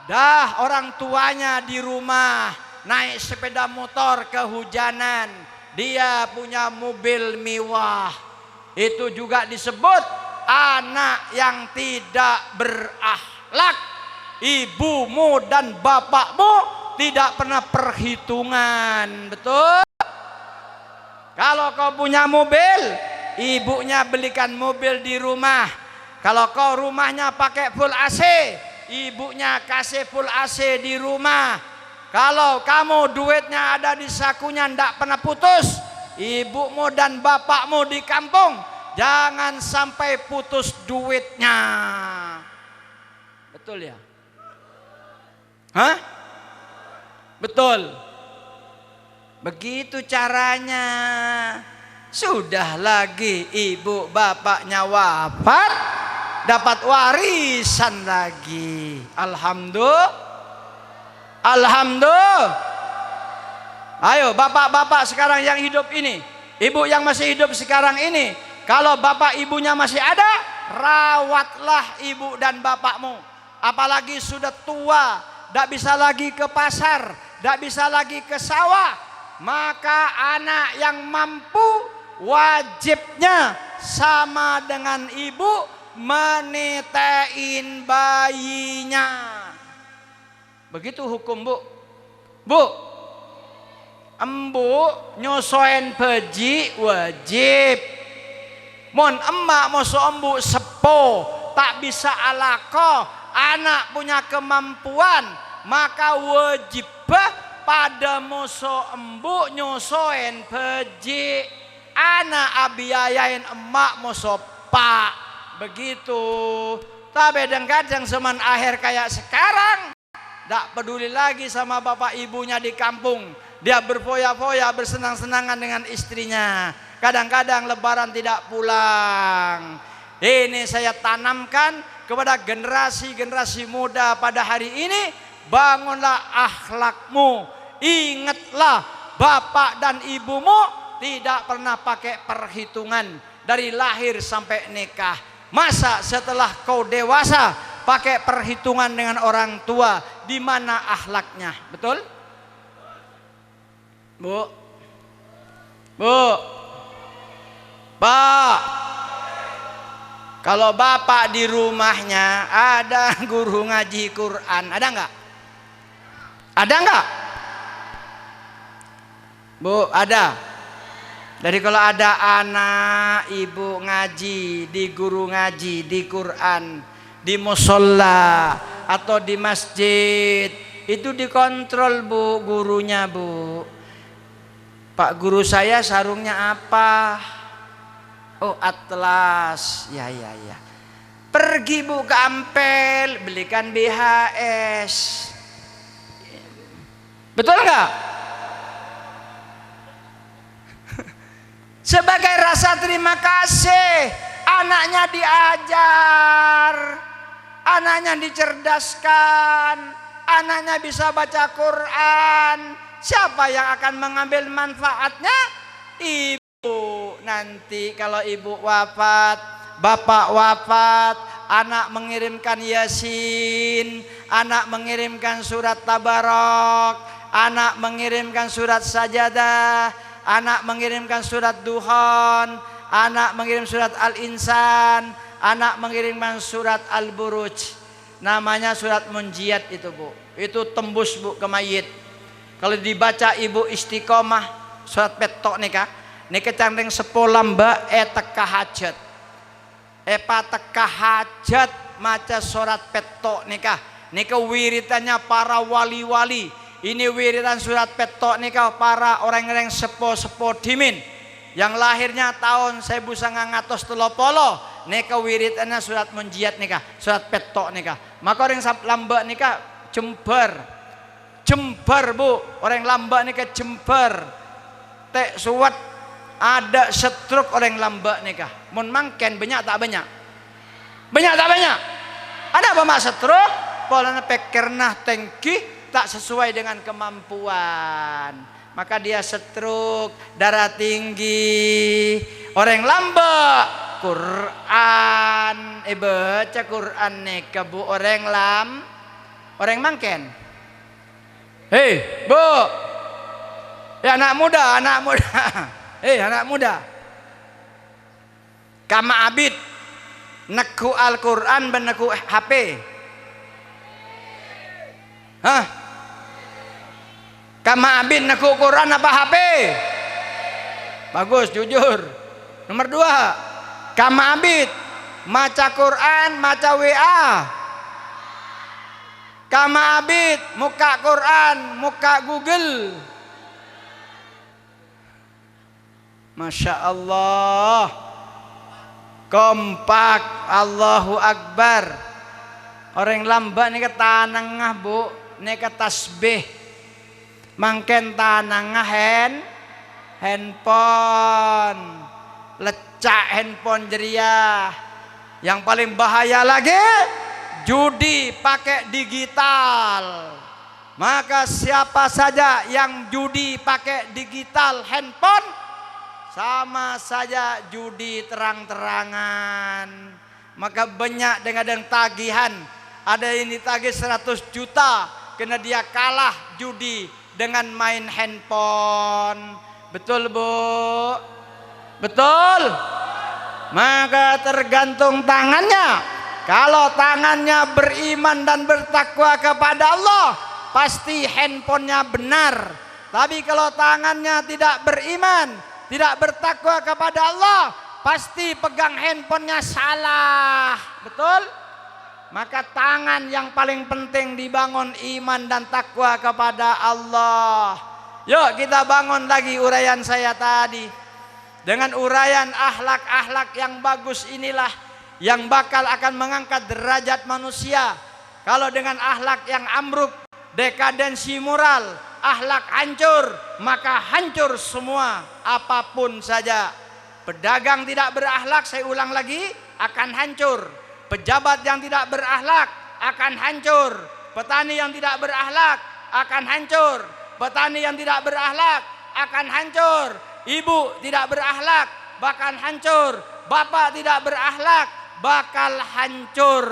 Dah orang tuanya di rumah naik sepeda motor kehujanan. Dia punya mobil mewah. Itu juga disebut anak yang tidak berakhlak. Ibumu dan bapakmu tidak pernah perhitungan. Betul? Kalau kau punya mobil, ibunya belikan mobil di rumah. Kalau kau rumahnya pakai full AC, ibunya kasih full AC di rumah. Kalau kamu duitnya ada di sakunya ndak pernah putus, ibumu dan bapakmu di kampung jangan sampai putus duitnya. Betul ya? Hah? Betul. Begitu caranya. Sudah lagi ibu bapaknya wafat, dapat warisan lagi. Alhamdulillah. Alhamdulillah. Ayo bapak-bapak sekarang yang hidup ini, ibu yang masih hidup sekarang ini, kalau bapak ibunya masih ada, rawatlah ibu dan bapakmu. Apalagi sudah tua, tidak bisa lagi ke pasar, tidak bisa lagi ke sawah, maka anak yang mampu wajibnya sama dengan ibu menetein bayinya. Begitu hukum, Bu. Bu, embu nyosoen peji wajib. Mon emak moso embu sepo tak bisa alako, anak punya kemampuan, maka wajib pada moso embu nyosoen peji. Anak abiayain emak moso pak. Begitu. Tapi kadang zaman akhir kayak sekarang, tidak peduli lagi sama bapak ibunya di kampung. Dia berfoya-foya, bersenang-senangan dengan istrinya. Kadang-kadang lebaran tidak pulang. Ini saya tanamkan kepada generasi-generasi muda pada hari ini. Bangunlah akhlakmu. Ingatlah bapak dan ibumu tidak pernah pakai perhitungan dari lahir sampai nikah. Masa setelah kau dewasa pakai perhitungan dengan orang tua, di mana akhlaknya? Betul? Bu, Bu, Pak, kalau bapak di rumahnya ada guru ngaji Quran, ada nggak? Ada nggak? Bu, ada. Jadi kalau ada anak ibu ngaji, di guru ngaji, di Quran, di musola atau di masjid, itu dikontrol, Bu, gurunya, Bu. Pak guru saya sarungnya apa? Oh, atlas. Ya. Pergi, Bu, ke Ampel, belikan BHS. Betul nggak? Sebagai rasa terima kasih, anaknya diajar, anaknya dicerdaskan, anaknya bisa baca Quran. Siapa yang akan mengambil manfaatnya? Ibu. Nanti kalau ibu wafat, bapak wafat, anak mengirimkan Yasin, anak mengirimkan surat Tabarok, anak mengirimkan surat Sajadah, anak mengirimkan surat Duhan, anak mengirim surat Al-Insan, anak mengirimkan surat Al-Buruj. Namanya surat Munjiat itu, Bu. Itu tembus, Bu, ke mayit. Kalau dibaca ibu istiqomah, surat petok nikah, nikah candeng sepolam mbak teka hajat. Epa teka hajat maca surat petok nikah. Nikah wiritannya para wali-wali. Ini wiridan surat petok nikah para orang-orang sepo-sepo dimin yang lahirnya tahun 1930. Nikah wiridannya surat Munjiat nikah, surat petok nikah. Maka orang lamba nikah Jember, Bu, orang lamba nikah Jember. Tek suwat ada stroke orang lamba nikah. Mun mangken banyak tak banyak? Banyak tak banyak? Ada apa mak stroke? Polanya pikirna tengki tak sesuai dengan kemampuan. Maka dia stroke, darah tinggi. Orang lamba Quran, baca Quran nikah bu orang mangken. Hei, Bu. Ya anak muda. Hei, anak muda. Kama abid neku Al-Quran ben neku HP. Hah? Kama abid neku Quran apa HP? Bagus, jujur. Nomor 2. Kama abid maca Quran, maca WA. Kama abid muka Quran, muka Google. Masya Allah, kompak, Allahu Akbar. Orang lamba ni ke tanangah bu, ni ke tasbih, mangken tanangah handphone, lecak handphone jeria. Yang paling bahaya lagi, judi pakai digital. Maka siapa saja yang judi pakai digital handphone, sama saja judi terang-terangan. Maka banyak dengan tagihan. Ada yang ditagih 100 juta karena dia kalah judi dengan main handphone. Betul Bu? Betul? Maka tergantung tangannya. Kalau tangannya beriman dan bertakwa kepada Allah, pasti handphonenya benar. Tapi kalau tangannya tidak beriman, tidak bertakwa kepada Allah, pasti pegang handphonenya salah. Betul? Maka tangan yang paling penting dibangun iman dan takwa kepada Allah. Yuk kita bangun lagi uraian saya tadi. Dengan uraian akhlak-akhlak yang bagus inilah yang bakal akan mengangkat derajat manusia. Kalau dengan akhlak yang ambruk, dekadensi moral, akhlak hancur, maka hancur semua apapun saja. Pedagang tidak berakhlak, saya ulang lagi, akan hancur. Pejabat yang tidak berakhlak akan hancur. Petani yang tidak berakhlak akan hancur. Petani yang tidak berakhlak akan hancur. Ibu tidak berakhlak bakal hancur. Bapak tidak berakhlak bakal hancur.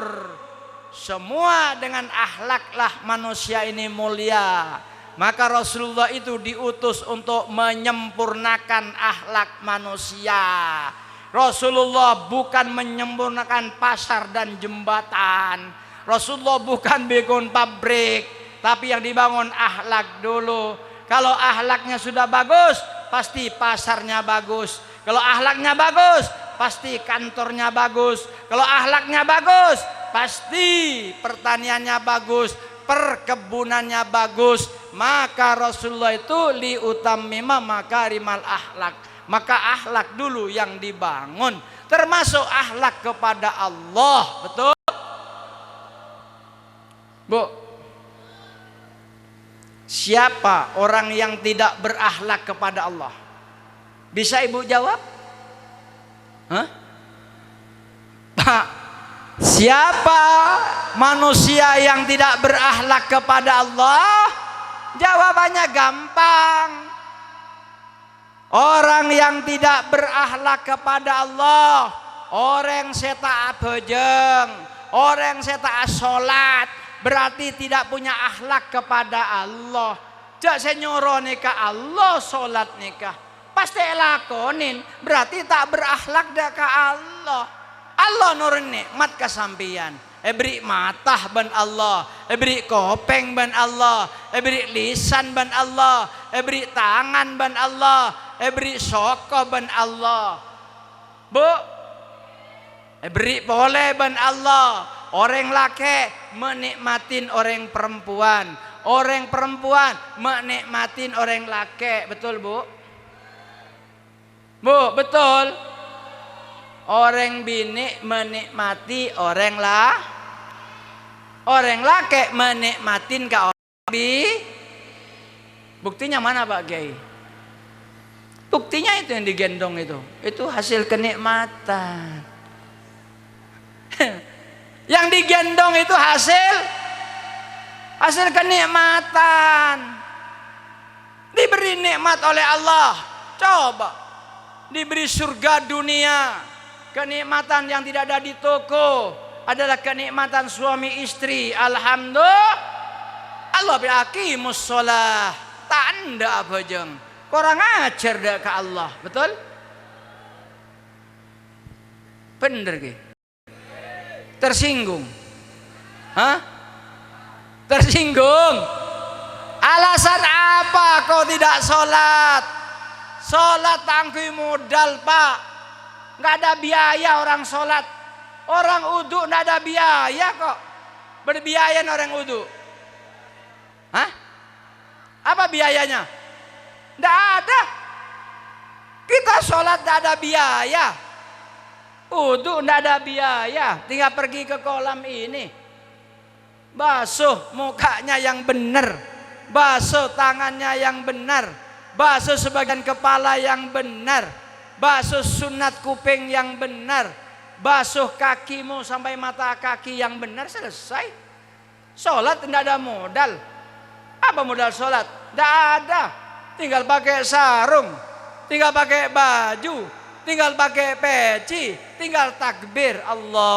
Semua dengan akhlaklah manusia ini mulia. Maka Rasulullah itu diutus untuk menyempurnakan akhlak manusia. Rasulullah bukan menyempurnakan pasar dan jembatan. Rasulullah bukan bikin pabrik, tapi yang dibangun akhlak dulu. Kalau akhlaknya sudah bagus, pasti pasarnya bagus. Kalau akhlaknya bagus, pasti kantornya bagus. Kalau akhlaknya bagus, pasti pertaniannya bagus, perkebunannya bagus. Maka Rasulullah itu liutammima makarimal akhlak. Maka akhlak dulu yang dibangun, termasuk akhlak kepada Allah. Betul? Bu, siapa orang yang tidak berakhlak kepada Allah? Bisa ibu jawab? Hah? Pak, siapa manusia yang tidak berakhlak kepada Allah? Jawabannya gampang. Orang yang tidak berakhlak kepada Allah, orang seta bejeng, orang seta sholat, berarti tidak punya akhlak kepada Allah. Jak saya nyuruh nikah Allah sholat nikah, pasti lakonin, berarti tak berakhlak dah ke Allah. Allah nurun nikmat kesampian. Beri matah ban Allah, beri kopeng ban Allah, beri lisan ban Allah, beri tangan ban Allah, beri soko ban Allah. Bu, beri boleh ban Allah. Orang laki menikmatin orang perempuan, orang perempuan menikmatin orang laki. Betul bu? Bu, betul. Orang bini menikmati orang lah, orang laki menikmatin ke orang bi. Buktinya mana Pak Kiai? Buktinya itu yang digendong itu hasil kenikmatan. Yang digendong itu hasil kenikmatan. Diberi nikmat oleh Allah. Coba diberi surga dunia, kenikmatan yang tidak ada di toko adalah kenikmatan suami istri. Alhamdulillah. Allah biaqimus shalah. Tanda apa jeng? Kurang ajar dah ke Allah, betul? Bener ki? Tersinggung? Hah? Tersinggung? Alasan apa kau tidak sholat? Sholat tangki modal pak. Nggak ada biaya orang sholat. Orang uduk nggak ada biaya kok. Berbiaya orang uduk. Hah? Apa biayanya? Nggak ada. Kita sholat nggak ada biaya. Uduk nggak ada biaya. Tinggal pergi ke kolam ini. Basuh mukanya yang benar. Basuh tangannya yang benar. Basuh sebagian kepala yang benar. Basuh sunat kuping yang benar. Basuh kakimu sampai mata kaki yang benar. Selesai. Sholat tidak ada modal. Apa modal sholat? Tidak ada. Tinggal pakai sarung, tinggal pakai baju, tinggal pakai peci, tinggal takbir. Allahu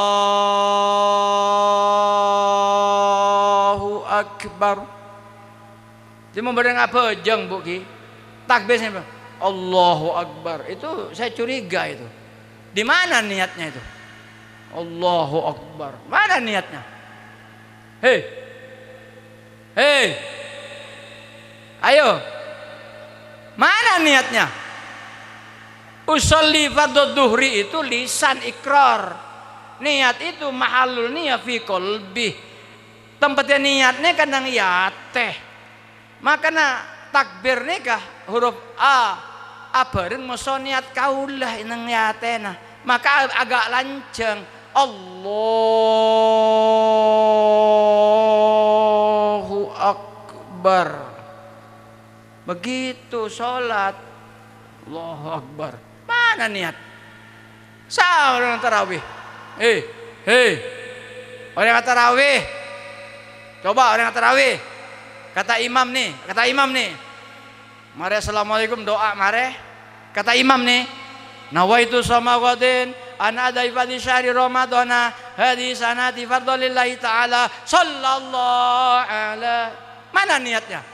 Akbar. Cuma bareng apa jeng bu ki? Takbirnya Allahu Akbar. Itu saya curiga itu. Di mana niatnya itu? Allahu Akbar. Mana niatnya? Hei, hei, ayo. Mana niatnya? Usolli fardhu duhri itu lisan ikrar. Niat itu mahalul niyat fi qalbi. Tempatnya niatnya kadang ya teh. Makanya takbir nikah huruf A. Bareng moso niat kaulah nang yatena. Maka agak lanceng. Allahu Akbar. Begitu sholat. Allahu Akbar. Mana niat? Sah orang tarawih. Orang tarawih. Coba orang tarawih. Kata imam nih. Mari assalamualaikum doa mari. Kata imam nih. Nawaitu samawadin ana ada ifadi syahri ramadana hadisanati fardlillahi ta'ala sallallahu ala. Mana niatnya?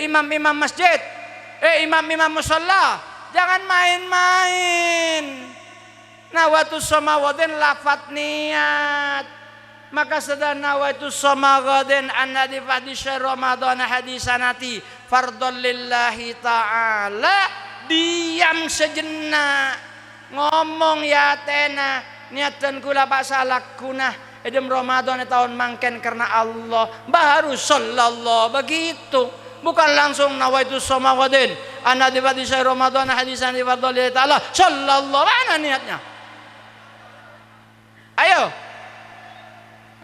Imam-imam masjid, imam-imam musalla, jangan main-main. Nawatus samawadin lafat niat. Maka sedang nawatus samawadin anna di fadisya Ramadan hadisanati fardhon lillahi ta'ala. Diam sejenak, ngomong ya tena niatan kula pak salak kunah. Edem Ramadan tahun mangken karena Allah baru sallallahu begitu, bukan langsung nawaitu samawadin ana di fadisya Ramadan hadisan di fardholillahi ta'ala sallallahu. Mana niatnya?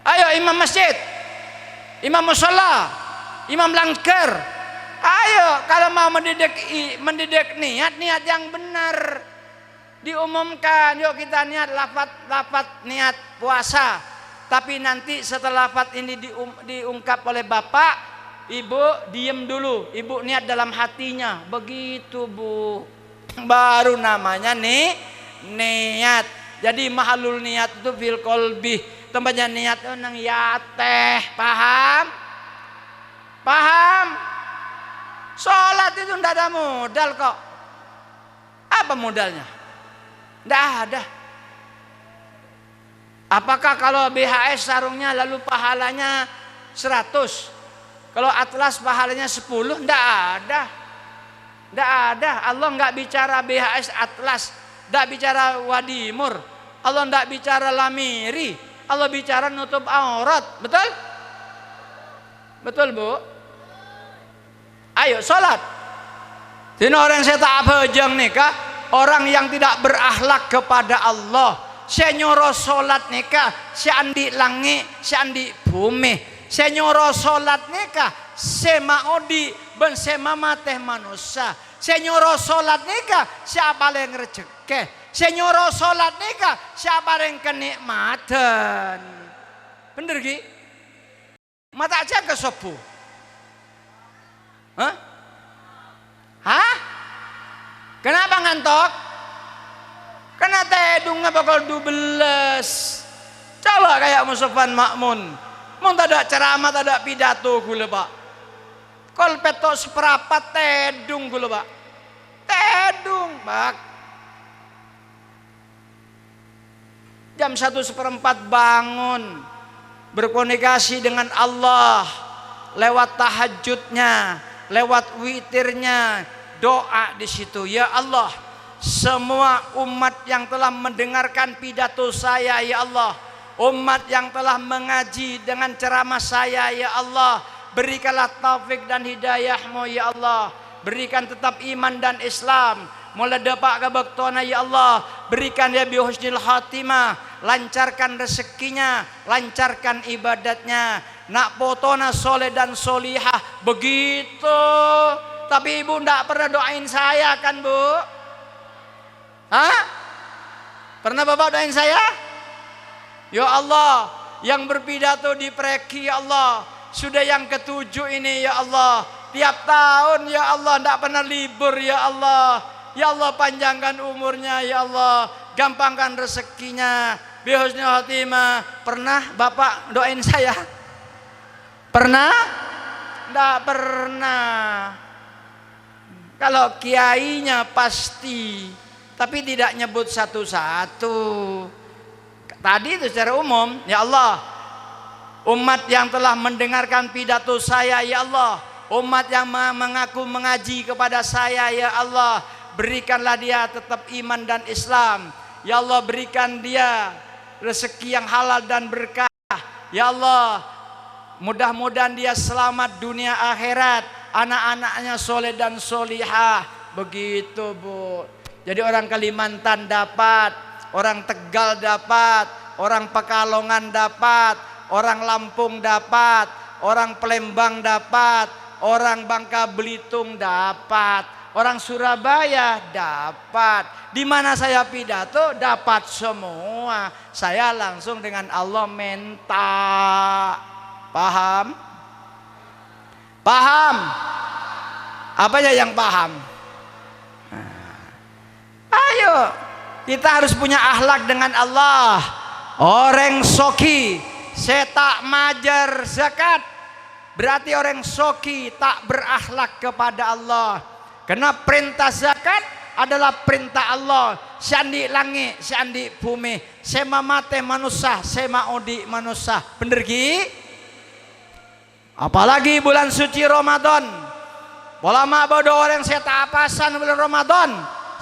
Ayo imam masjid, imam musalla, imam langker, ayo kalau mau mendidik niat yang benar diumumkan. Yuk kita niat lafat niat puasa. Tapi nanti setelah lafaz ini diungkap oleh bapak, ibu diem dulu, ibu niat dalam hatinya, begitu bu, baru namanya nih niat. Jadi mahalul niat itu fil qalbi, tempatnya niat itu nang ya teh, paham? Sholat itu ndak ada modal kok. Apa modalnya? Ndak ada. Apakah kalau BHS sarungnya lalu pahalanya 100? Kalau atlas pahalanya 10? Nggak ada. Allah nggak bicara BHS atlas, nggak bicara wadimur. Allah nggak bicara lamiri. Allah bicara nutup aurat. Betul? Betul bu? Ayo sholat. Ini orang saya tak bejeng nikah, orang yang tidak berakhlak kepada Allah. Saya nyuruh sholat nikah, saya andi langit, saya andi bumi. Saya nyuruh sholat nikah, saya mau ben semama teh manusia. Senyoro salat nika siapa yang rezeki. Senyoro salat nika siapa yang kenikmatan. Bener ki? Mata aja ke sopu. Hah? Hah? Kenapa ngantok? Karena tedungnya bakal 12. Coba kayak Musafan Makmun. Mun tak ada ceramah, tak ada pidato gula pak. Kol petok seperapat tedung gula pak. Tedung pak. Jam 1:04 bangun. Berkomunikasi dengan Allah. Lewat tahajudnya. Lewat witirnya. Doa di situ. Ya Allah. Semua umat yang telah mendengarkan pidato saya ya Allah, umat yang telah mengaji dengan ceramah saya ya Allah, berikanlah taufik dan hidayahmu ya Allah, berikan tetap iman dan Islam, mulai dapat kebaktona ya Allah, berikan dia bihusnil khatimah, lancarkan rezekinya, lancarkan ibadatnya, nak potona soleh dan solihah begitu. Tapi ibu ndak pernah doain saya kan bu? Hah? Pernah bapak doain saya? Ya Allah, yang berpidato di Preki ya Allah, sudah yang ke-7 ini ya Allah, tiap tahun ya Allah, tidak pernah libur ya Allah. Ya Allah panjangkan umurnya ya Allah, gampangkan rezekinya, bihusnil khatimah. Pernah bapak doain saya? Pernah? Tidak pernah. Kalau kiainya pasti, tapi tidak nyebut satu-satu. Tadi itu secara umum, ya Allah, umat yang telah mendengarkan pidato saya ya Allah, umat yang mengaku mengaji kepada saya ya Allah, berikanlah dia tetap iman dan Islam. Ya Allah, berikan dia rezeki yang halal dan berkah. Ya Allah, mudah-mudahan dia selamat dunia akhirat, anak-anaknya soleh dan solihah. Begitu bu. Jadi orang Kalimantan dapat, orang Tegal dapat, orang Pekalongan dapat, orang Lampung dapat, orang Palembang dapat, orang Bangka Belitung dapat, orang Surabaya dapat. Di mana saya pidato dapat semua. Saya langsung dengan Allah minta. Paham? Paham? Apanya yang paham? Ayo, kita harus punya akhlak dengan Allah. Orang soki, saya tak majar zakat, berarti orang soki tak berakhlak kepada Allah. Karena perintah zakat adalah perintah Allah. Sandi langit, sandi bumi, sema mate manusia, sema odi manusia. Bener ki? Apalagi bulan suci Ramadan. Ulama bodoh orang saya tak apasan bulan Ramadan.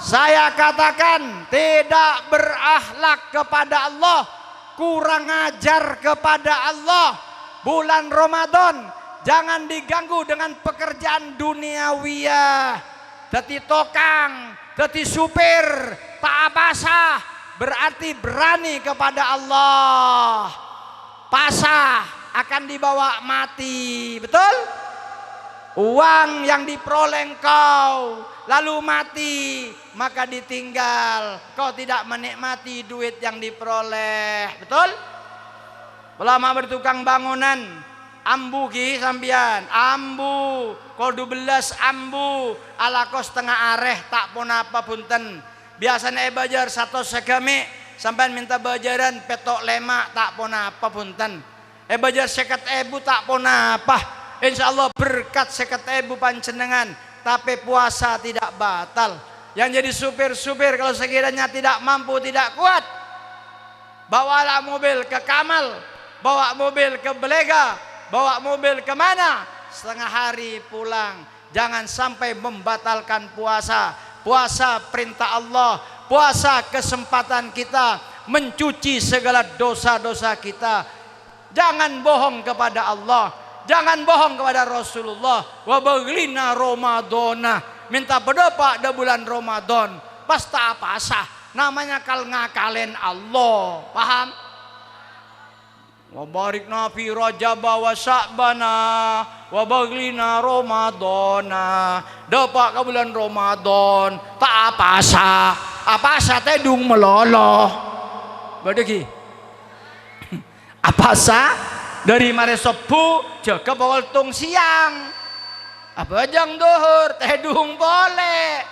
Saya katakan tidak berakhlak kepada Allah, kurang ajar kepada Allah. Bulan Ramadan jangan diganggu dengan pekerjaan duniawiyah. Dadi tokang, dadi supir, tak pasah, berarti berani kepada Allah. Pasah akan dibawa mati, betul? Uang yang diperoleh engkau lalu mati, maka ditinggal. Kau tidak menikmati duit yang diperoleh, betul? Ulama bertukang bangunan, ambu ki sambian, ambu, kau 12 ambu, ala kau setengah areh tak pun apa punten. Biasanya bajar satu segami, sampai minta bajaran petok lemak tak pun apa punten. Bajar 50.000 tak pun apa. Insya Allah berkat 50.000 panjenengan, tapi puasa tidak batal. Yang jadi supir-supir kalau sekiranya tidak mampu, tidak kuat, bawalah mobil ke Kamal, bawa mobil ke Belega, bawa mobil kemana, setengah hari pulang. Jangan sampai membatalkan puasa. Puasa perintah Allah, puasa kesempatan kita mencuci segala dosa-dosa kita. Jangan bohong kepada Allah, jangan bohong kepada Rasulullah. Wa baglina Ramadana, minta berdoa di bulan Ramadan. Pasti apa sah, namanya kal ngakalen Allah. Paham? wa barikna fi rajaba wa sya'bana wa baglina ramadana. Dapat ke bulan Ramadan tak apa sa teh dung meloloh badegi apa sa dari mare subuh jaga bawal tung siang apa jang duhur teh dung boleh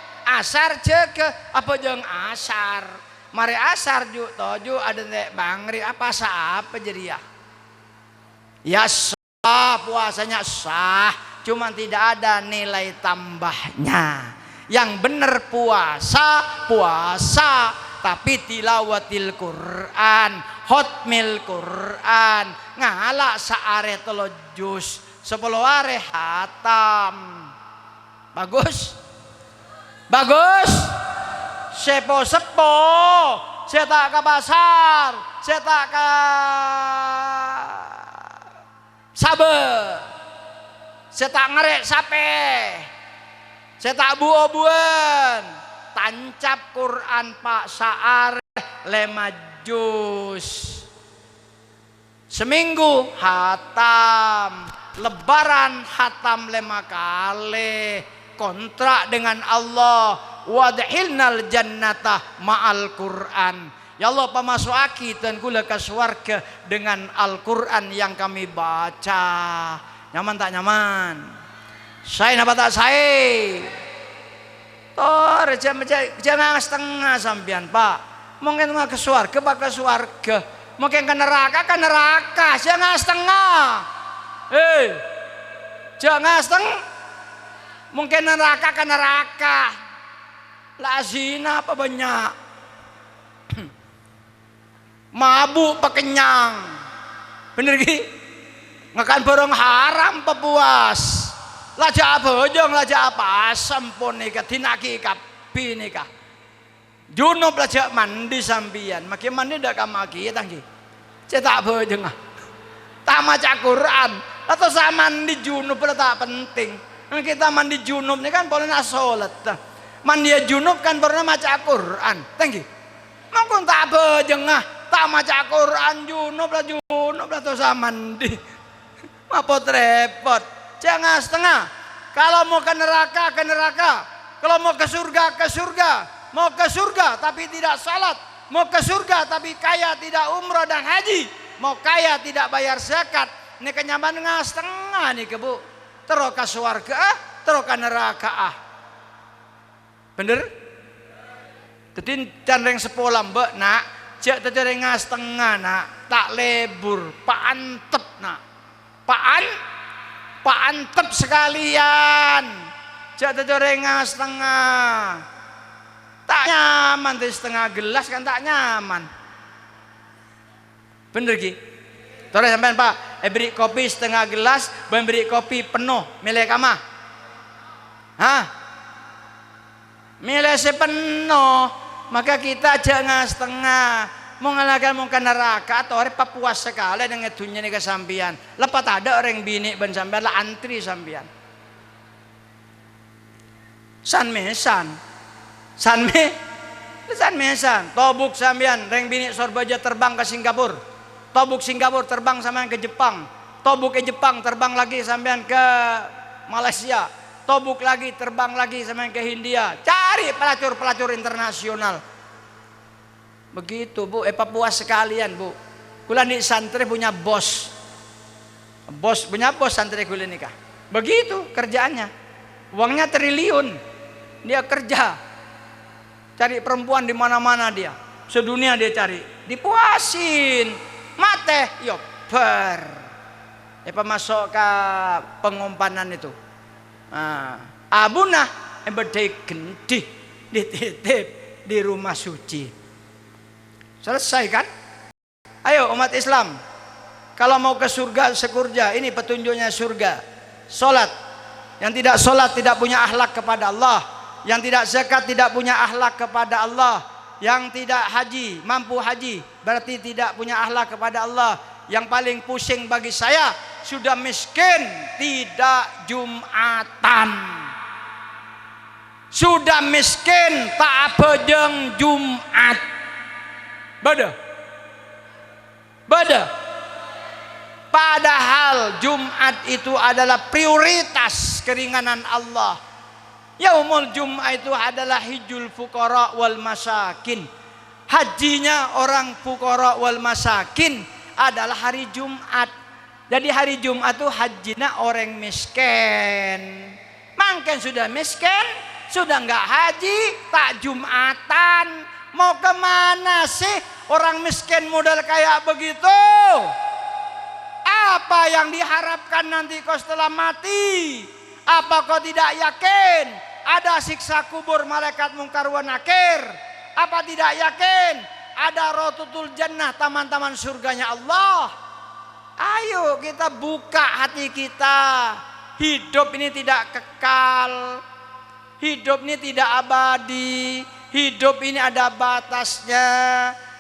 asar jaga apa jang asar mare asar ju toju ada teh bangri apa sa apa jadi ya sah puasanya sah cuman tidak ada nilai tambahnya. Yang benar puasa tapi tilawatil Quran, hotmil Quran, ngalak saare 3 juz 10 are hatam. Bagus sepo saya tak ke pasar, saya tak ke sabar, saya tak ngerek sape, saya tak buah-buahan, tancap Quran pak saar 5 juz seminggu hatam, lebaran hatam 5 kali, kontrak dengan Allah, wadhilnal jannata ma'al Quran. Ya Allah pamasuk dan kula ke surga dengan Al-Quran yang kami baca. Nyaman tak nyaman? Saya napa tak saya? Tor jam setengah sampean Pak. Mungkin ke surga pak ke surga. Mungkin ke neraka jangan setengah. Jangan setengah. Mungkin neraka ke neraka. Lah zina apa banyak? Mabuk pekenyang. Bener ki? Ngakan barang haram pepuas. Laja bojong laja apa sampun nikah tinaki kapi nikah junub laja mandi sambian makin mandi dak kamaki ya tangki cetak bojong tak maca Quran atau sama mandi junub tak penting kita mandi junub ini kan boleh salat mandi junub kan pernah maca Quran tangki mungkin tak bojong tak maca Quran junub lah atau sama mandi apa repot. Jangan setengah. Kalau mau ke neraka, ke neraka. Kalau mau ke surga, ke surga. Mau ke surga tapi tidak salat. Mau ke surga tapi kaya tidak umrah dan haji. Mau kaya tidak bayar zakat. Ini kenyaman nggak setengah nih kebu. Terus ke surga, terus ke neraka. Bener? Ketin candeng sepolah mbak nak. Jak terjadi nggak setengah nak. Tak lebur, pak antep nak. Pak antep sekalian jatuh gorengan setengah tak nyaman tuh setengah gelas kan tak nyaman bener ki terus sampean Pak beri kopi setengah gelas beri kopi penuh milih kamah milih sepenuh maka kita jangan setengah mau ngalakan mau ke neraka atau hari papuas sekali dengan dunia ini kesampian lepas ada orang bini ben sampean lah antri sampean san mesan tobuk sampean orang bini sorbaja terbang ke Singapura tobuk Singapura terbang sampean ke Jepang tobuk ke Jepang terbang lagi sampean ke Malaysia tobuk lagi terbang lagi sampean ke Hindia cari pelacur internasional. Begitu Bu, Papua sekalian Bu. Kula di santri punya bos punya bos santri kula nikah. Begitu kerjaannya, uangnya triliun, dia kerja, cari perempuan di mana-mana dia, sedunia dia cari, dipuasin, mate, yo per, masuk ke pengumpanan itu, abunah, bedai gendih, dititip di rumah suci. Selesai kan? Ayo umat Islam, kalau mau ke surga sekurja, ini petunjuknya surga. Solat, yang tidak solat tidak punya akhlak kepada Allah, yang tidak zakat tidak punya akhlak kepada Allah, yang tidak haji mampu haji berarti tidak punya akhlak kepada Allah. Yang paling pusing bagi saya sudah miskin tidak Jumatan, sudah miskin tak bejeng Jumat. Bada Padahal Jumat itu adalah prioritas keringanan Allah. Yaumul Jum'ah itu adalah hijjul fuqara wal masakin. Hajinya orang fuqara wal masakin adalah hari Jumat. Jadi hari Jumat itu hajinya orang miskin. Mungkin sudah miskin, sudah enggak haji, tak Jumatan. Mau kemana sih orang miskin modal kayak begitu? Apa yang diharapkan nanti kau setelah mati? Apa kau tidak yakin ada siksa kubur malaikat mungkar wa nakir? Apa tidak yakin ada rotutul jannah, taman-taman surganya Allah? Ayo kita buka hati kita. Hidup ini tidak kekal, hidup ini tidak abadi, hidup ini ada batasnya.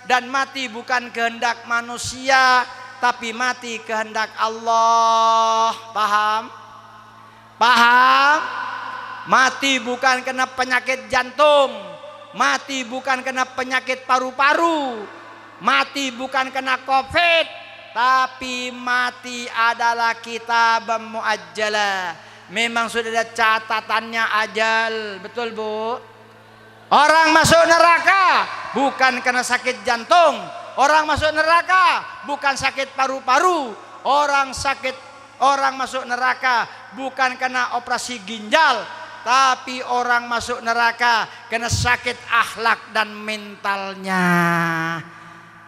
Dan mati bukan kehendak manusia, tapi mati kehendak Allah. Paham? Paham? Mati bukan kena penyakit jantung, mati bukan kena penyakit paru-paru, mati bukan kena COVID, tapi mati adalah kitab muajjalah. Memang sudah ada catatannya ajal, betul Bu? Orang masuk neraka bukan kena sakit jantung, orang masuk neraka bukan sakit paru-paru, orang masuk neraka bukan kena operasi ginjal, tapi orang masuk neraka kena sakit akhlak dan mentalnya.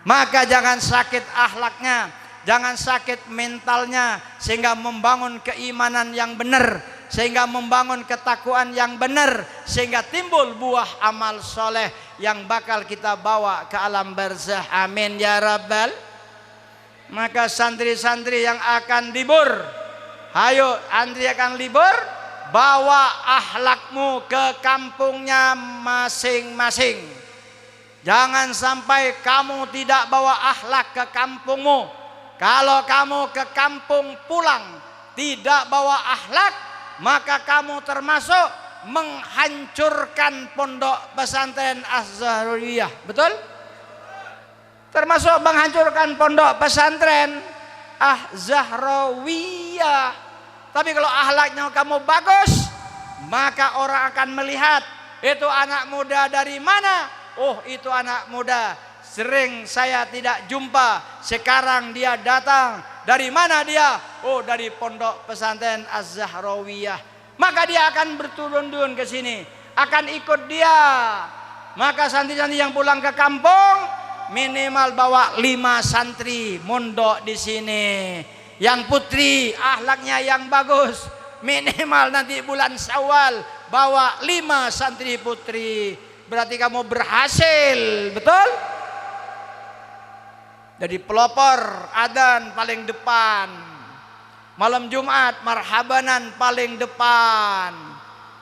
Maka jangan sakit akhlaknya, jangan sakit mentalnya, sehingga membangun keimanan yang benar, sehingga membangun ketakwaan yang benar, sehingga timbul buah amal soleh yang bakal kita bawa ke alam barzah. Amin ya rabbal. Maka santri-santri yang akan libur, ayo antri akan libur, bawa akhlakmu ke kampungnya masing-masing. Jangan sampai kamu tidak bawa akhlak ke kampungmu. Kalau kamu ke kampung pulang tidak bawa akhlak, maka kamu termasuk menghancurkan pondok pesantren Az-Zahriyah. Betul? Termasuk menghancurkan pondok pesantren Az-Zahriyah. Tapi kalau akhlaknya kamu bagus, maka orang akan melihat itu anak muda dari mana. Oh, itu anak muda sering saya tidak jumpa, sekarang dia datang. Dari mana dia? Oh, dari pondok pesantren Az-Zahriyah. Maka dia akan berturun-turun ke sini, akan ikut dia. Maka santri-santri yang pulang ke kampung minimal bawa 5 santri mondok di sini. Yang putri akhlaknya yang bagus, minimal nanti bulan Syawal bawa 5 santri putri. Berarti kamu berhasil, betul? Jadi pelopor adzan paling depan, malam Jumat marhabanan paling depan.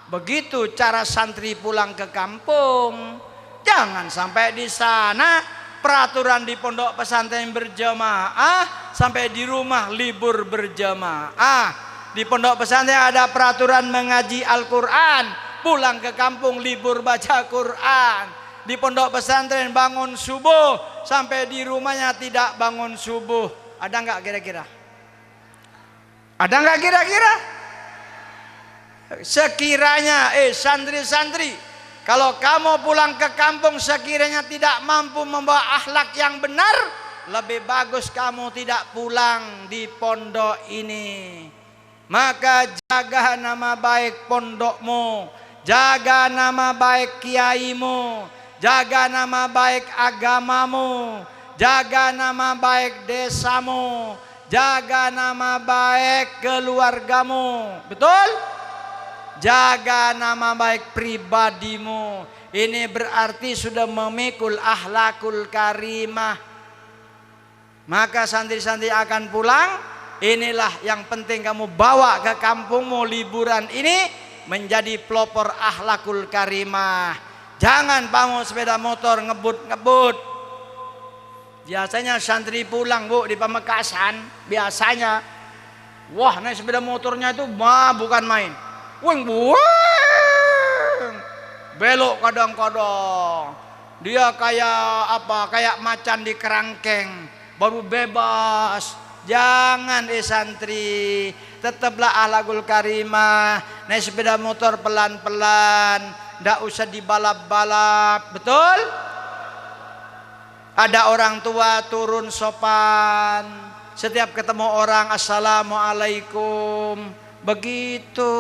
Begitu cara santri pulang ke kampung. Jangan sampai di sana peraturan di pondok pesantren berjamaah, sampai di rumah libur berjamaah. Di pondok pesantren ada peraturan mengaji Al-Quran, pulang ke kampung libur baca Quran. Di pondok pesantren bangun subuh, sampai di rumahnya tidak bangun subuh. Ada nggak kira-kira? Ada nggak kira-kira? Sekiranya santri-santri, kalau kamu pulang ke kampung sekiranya tidak mampu membawa akhlak yang benar, lebih bagus kamu tidak pulang di pondok ini. Maka jaga nama baik pondokmu, jaga nama baik kiaimu, jaga nama baik agamamu, jaga nama baik desamu, jaga nama baik keluargamu. Betul? Jaga nama baik pribadimu. Ini berarti sudah memikul akhlakul karimah. Maka santri-santri akan pulang. Inilah yang penting kamu bawa ke kampungmu liburan ini, menjadi pelopor akhlakul karimah. Jangan kamu sepeda motor ngebut-ngebut. Biasanya santri pulang Bu di Pamekasan, biasanya wah naik sepeda motornya itu bukan main. Weng buang, belok kadang-kadang. Dia kayak apa? Kayak macan di kerangkeng, baru bebas Jangan santri, tetaplah akhlakul karimah. Naik sepeda motor pelan-pelan, ndak usah dibalap-balap. Betul? Ada orang tua turun sopan, setiap ketemu orang assalamualaikum. Begitu.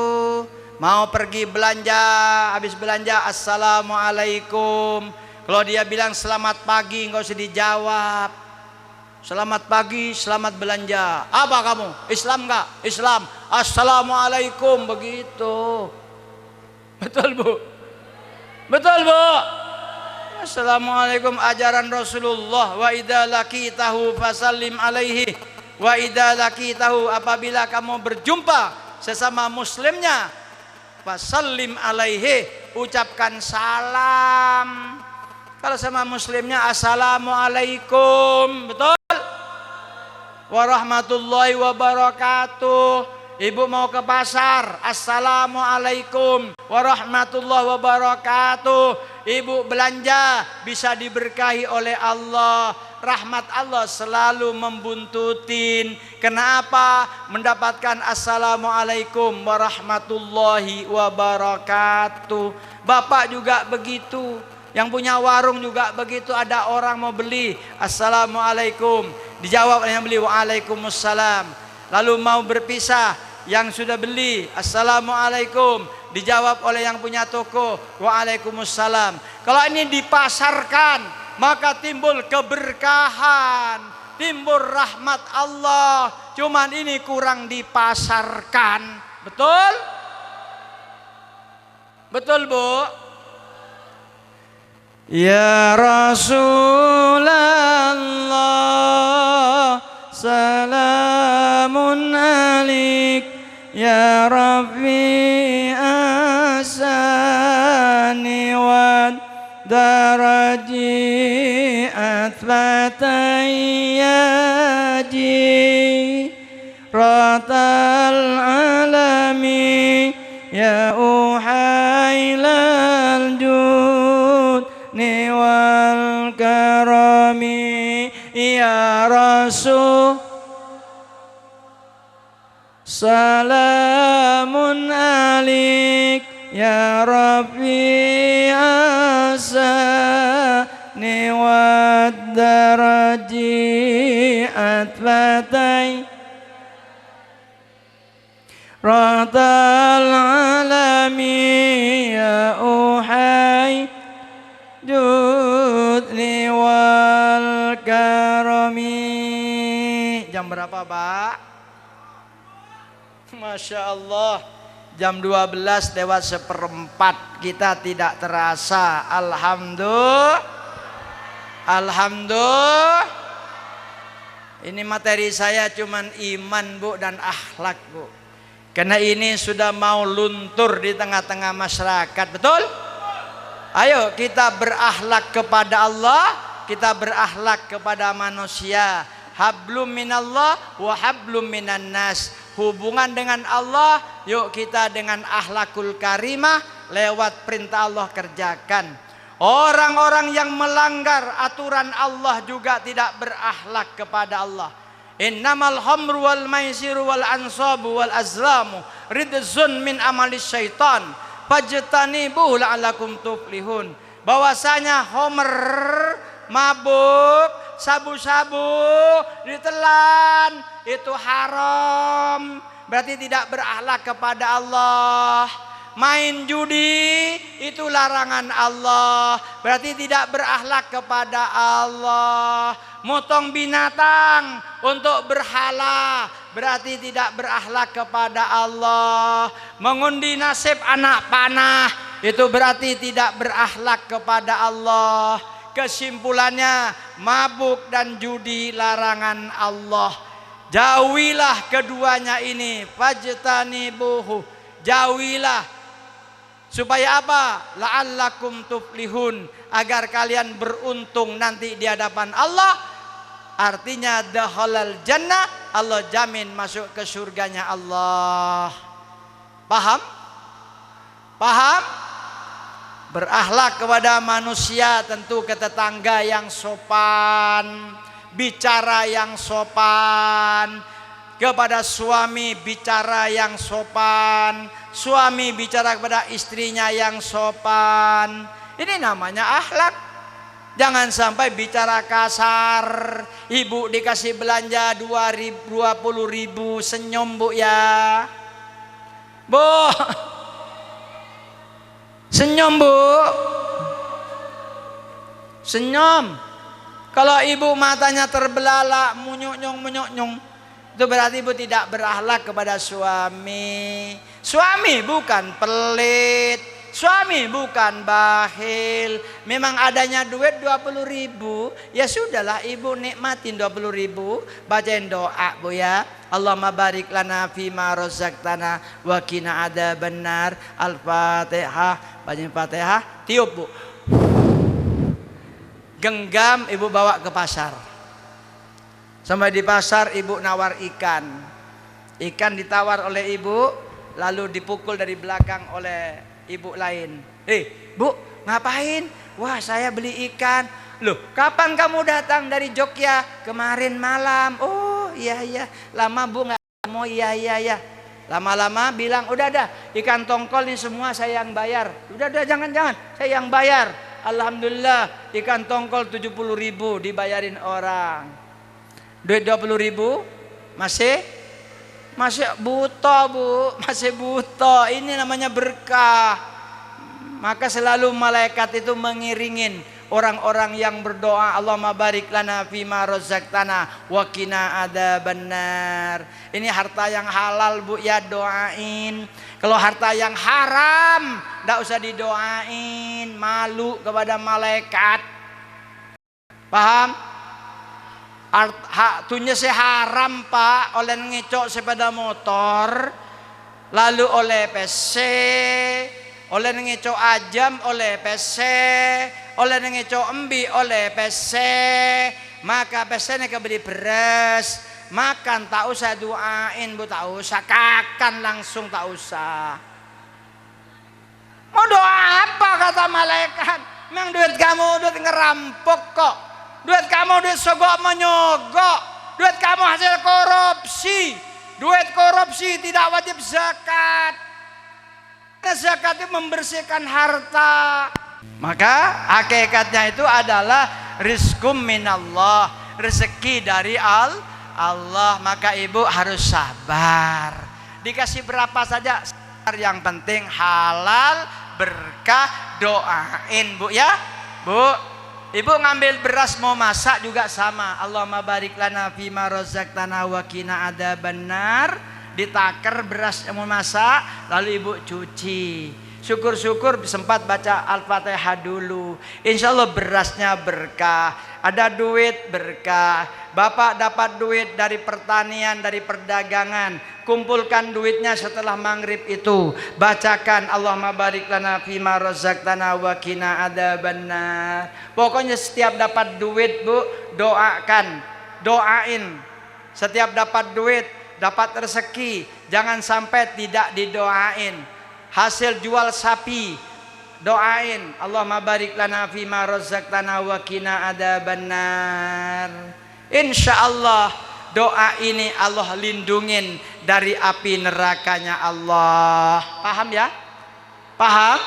Mau pergi belanja, habis belanja assalamualaikum. Kalau dia bilang selamat pagi, nggak usah dijawab. Selamat pagi, selamat belanja. Apa kamu? Islam nggak? Islam. Assalamualaikum, begitu. Betul bu? Betul bu? Assalamualaikum ajaran Rasulullah. Wa idza laqitahu fasallim alaihi. Wa idza laqitahu, apabila kamu berjumpa sesama muslimnya, fasallim alaihi, ucapkan salam. Kalau sama muslimnya assalamualaikum. Betul? Warahmatullahi wabarakatuh. Ibu mau ke pasar, assalamualaikum warahmatullahi wabarakatuh. Ibu belanja, bisa diberkahi oleh Allah. Rahmat Allah selalu membuntutin. Kenapa? Mendapatkan assalamualaikum warahmatullahi wabarakatuh. Bapak juga begitu. Yang punya warung juga begitu. Ada orang mau beli, assalamualaikum. Dijawab oleh yang beli, waalaikumsalam. Lalu mau berpisah, yang sudah beli, assalamualaikum. Dijawab oleh yang punya toko, waalaikumsalam. Kalau ini dipasarkan, maka timbul keberkahan, timbul rahmat Allah. Cuman ini kurang dipasarkan. Betul? Betul bu? Ya Rasulullah, salamun alik. Ya Rabbi asani wa daraji atfatayyaji ratal alami. Ya uhailal jud ni wal karami. Ya Rasul, salamun alik. Ya Rabbi asani wa daraji atfatay ratal alami. Ya uhay judni wal karami. Jam berapa Pak? Masya Allah, jam 12 lewat 1/4. Kita tidak terasa. Alhamdulillah. Alhamdulillah. Ini materi saya cuman iman bu dan akhlak bu. Karena ini sudah mau luntur di tengah-tengah masyarakat. Betul? Ayo kita berakhlak kepada Allah, kita berakhlak kepada manusia. Hablum minallah wa hablum minan nas. Hubungan dengan Allah, yuk kita dengan akhlakul karimah, lewat perintah Allah kerjakan. Orang-orang yang melanggar aturan Allah juga tidak berakhlak kepada Allah. Innamal khamru wal maisiru wal ansabu wal azlamu ridzun min amalis syaitan fajtanibuhu la'allakum tuflihun. Bahwasanya homer, mabuk, sabu-sabu, ditelan, itu haram, berarti tidak berakhlak kepada Allah. Main judi itu larangan Allah, berarti tidak berakhlak kepada Allah. Motong binatang untuk berhala, berarti tidak berakhlak kepada Allah. Mengundi nasib anak panah, itu berarti tidak berakhlak kepada Allah. Kesimpulannya, mabuk dan judi larangan Allah. Jauhilah keduanya ini, fajtanibuhu, jauhilah. Supaya apa? La'allakum tuflihun, agar kalian beruntung nanti di hadapan Allah. Artinya dakhalal jannah, Allah jamin masuk ke surganya Allah. Paham? Paham? Berakhlak kepada manusia, tentu ke tetangga yang sopan, bicara yang sopan. Kepada suami bicara yang sopan, suami bicara kepada istrinya yang sopan. Ini namanya akhlak. Jangan sampai bicara kasar. Ibu dikasih belanja 20.000, senyum bu ya. Bu, senyum bu, senyum. Kalau ibu matanya terbelalak, munyuk-nyung, itu berarti ibu tidak berakhlak kepada suami. Suami bukan pelit, suami bukan bakhil. Memang adanya duit 20.000, ya sudahlah ibu nikmatin 20.000. Bacain doa bu ya. Allahumma barik lana fima razaqtana wa qina adzabannar. Al-Fatihah. Bacain Fatihah, tiup bu. Genggam ibu bawa ke pasar. Sampai di pasar ibu nawar ikan. Ikan ditawar oleh ibu, lalu dipukul dari belakang oleh ibu lain. Bu, ngapain? Wah, saya beli ikan. Loh, kapan kamu datang dari Jogja? Kemarin malam. Oh, iya. Lama bu nggak mau, iya. Lama-lama bilang, udah dah, ikan tongkol ini semua saya yang bayar. Udah, jangan, saya yang bayar. Alhamdulillah, ikan tongkol 70.000 dibayarin orang. Duit 20.000 masih buta bu, masih buta. Ini namanya berkah. Maka selalu malaikat itu mengiringin orang-orang yang berdoa, Allahumma barik lana fima razaqtana wa qina adzabannar. Ini harta yang halal bu ya, doain. Kalau harta yang haram enggak usah didoain, malu kepada malaikat. Paham? Tunya haram pak, oleh ngecok sepeda motor, lalu oleh PC, oleh ngecok ajam oleh PC, oleh ngecok embi oleh PC. Maka PC ini kebeli beras, makan tak usah doain bu, tak usah kakan langsung, tak usah. Mau doa apa kata malaikat? Memang duit kamu duit ngerampok kok. Duit kamu duit sogok menyogok. Duit kamu hasil korupsi. Duit korupsi tidak wajib zakat. Zakat itu membersihkan harta. Maka hakikatnya itu adalah rizkum minallah, rezeki dari Allah. Maka ibu harus sabar. Dikasih berapa saja, yang penting halal, berkah, doain bu ya. Bu, ibu ngambil beras mau masak juga sama. Allahumma barik lana fima razaqtana wa qina adzabannar. Ditaker beras yang mau masak, lalu ibu cuci. Syukur-syukur sempat baca Al-Fatihah dulu. Insya Allah berasnya berkah. Ada duit berkah. Bapak dapat duit dari pertanian, dari perdagangan. Kumpulkan duitnya setelah maghrib itu. Bacakan Allahumma barik lana fima razaqtana wa qina adzabannar. Pokoknya setiap dapat duit bu, doakan, doain. Setiap dapat duit, dapat rezeki, jangan sampai tidak didoain. Hasil jual sapi, doain Allahumma barik lana fima razaqtana wa qina adzabannar. Insyaallah doa ini Allah lindungin dari api nerakanya Allah. Paham ya? Paham?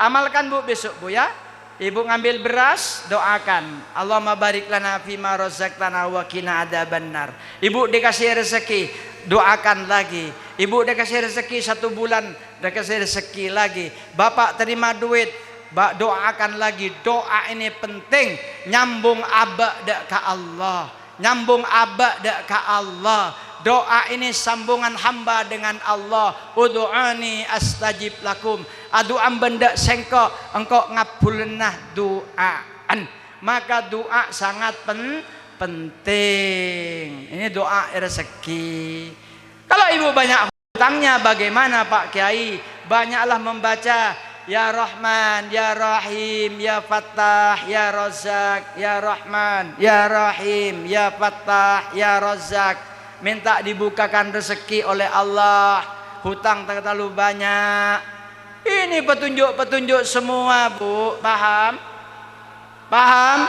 Amalkan bu besok bu ya. Ibu ngambil beras, doakan Allahumma barik lana fima razaqtana wa qina adzabannar. Ibu dikasih rezeki, doakan lagi. Ibu dikasih rezeki 1 bulan, dikasih rezeki lagi. Bapak terima duit, doakan lagi. Doa ini penting, nyambung abada ke Allah, nyambung abada ke Allah. Doa ini sambungan hamba dengan Allah. Ud'uni astajib lakum. Adu'an benda sengko engkau ngabulnah doaan. Maka doa sangat penting. Ini doa rezeki. Kalau ibu banyak hutangnya bagaimana Pak Kiai? Banyaklah membaca Ya Rahman, Ya Rahim, Ya Fattah, Ya Razzaq, Ya Rahman, Ya Rahim, Ya Fattah, Ya Razzaq. Minta dibukakan rezeki oleh Allah. Hutang terlalu banyak. Ini petunjuk-petunjuk semua bu. Paham? Paham?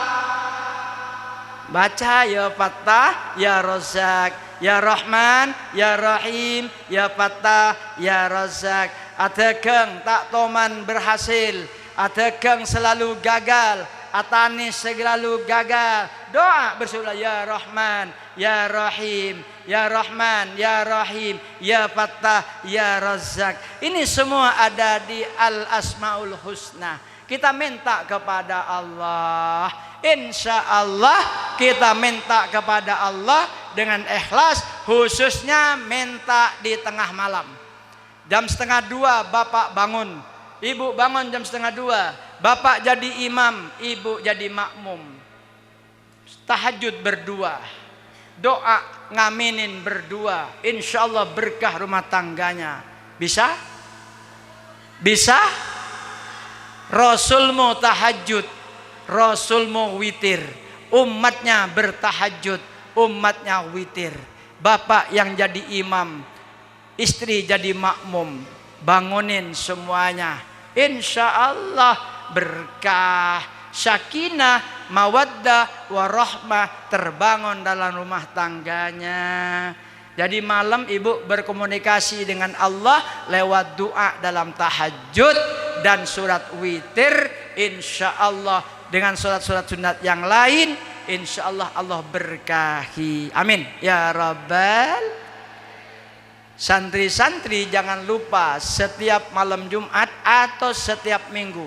Baca ya Fattah, ya Razzaq, ya Rahman, ya Rahim, ya Fattah, ya Razzaq. Ada kang tak toman berhasil, ada kang selalu gagal, atani selalu gagal. Doa bersulah ya Rahman, ya Rahim, ya Rahman, ya Rahim, ya Fattah, ya Razzaq. Ini semua ada di Al-Asmaul Husna. Kita minta kepada Allah, insya Allah kita minta kepada Allah dengan ikhlas, khususnya minta di tengah malam. Jam 1:30 bapak bangun, ibu bangun jam 1:30, bapak jadi imam, ibu jadi makmum. Tahajud berdua, doa ngaminin berdua, insya Allah berkah rumah tangganya. Bisa? Bisa? Rasulmu tahajud, Rasulmu witir, umatnya bertahajud, umatnya witir. Bapak yang jadi imam, istri jadi makmum, bangunin semuanya. Insya Allah berkah, sakinah, mawaddah, warahmah terbangun dalam rumah tangganya. Jadi malam ibu berkomunikasi dengan Allah lewat doa dalam tahajud dan surat witir. Insya Allah dengan surat-surat sunat yang lain, insya Allah Allah berkahi. Amin ya Rabbal. Santri-santri jangan lupa setiap malam Jumat atau setiap minggu,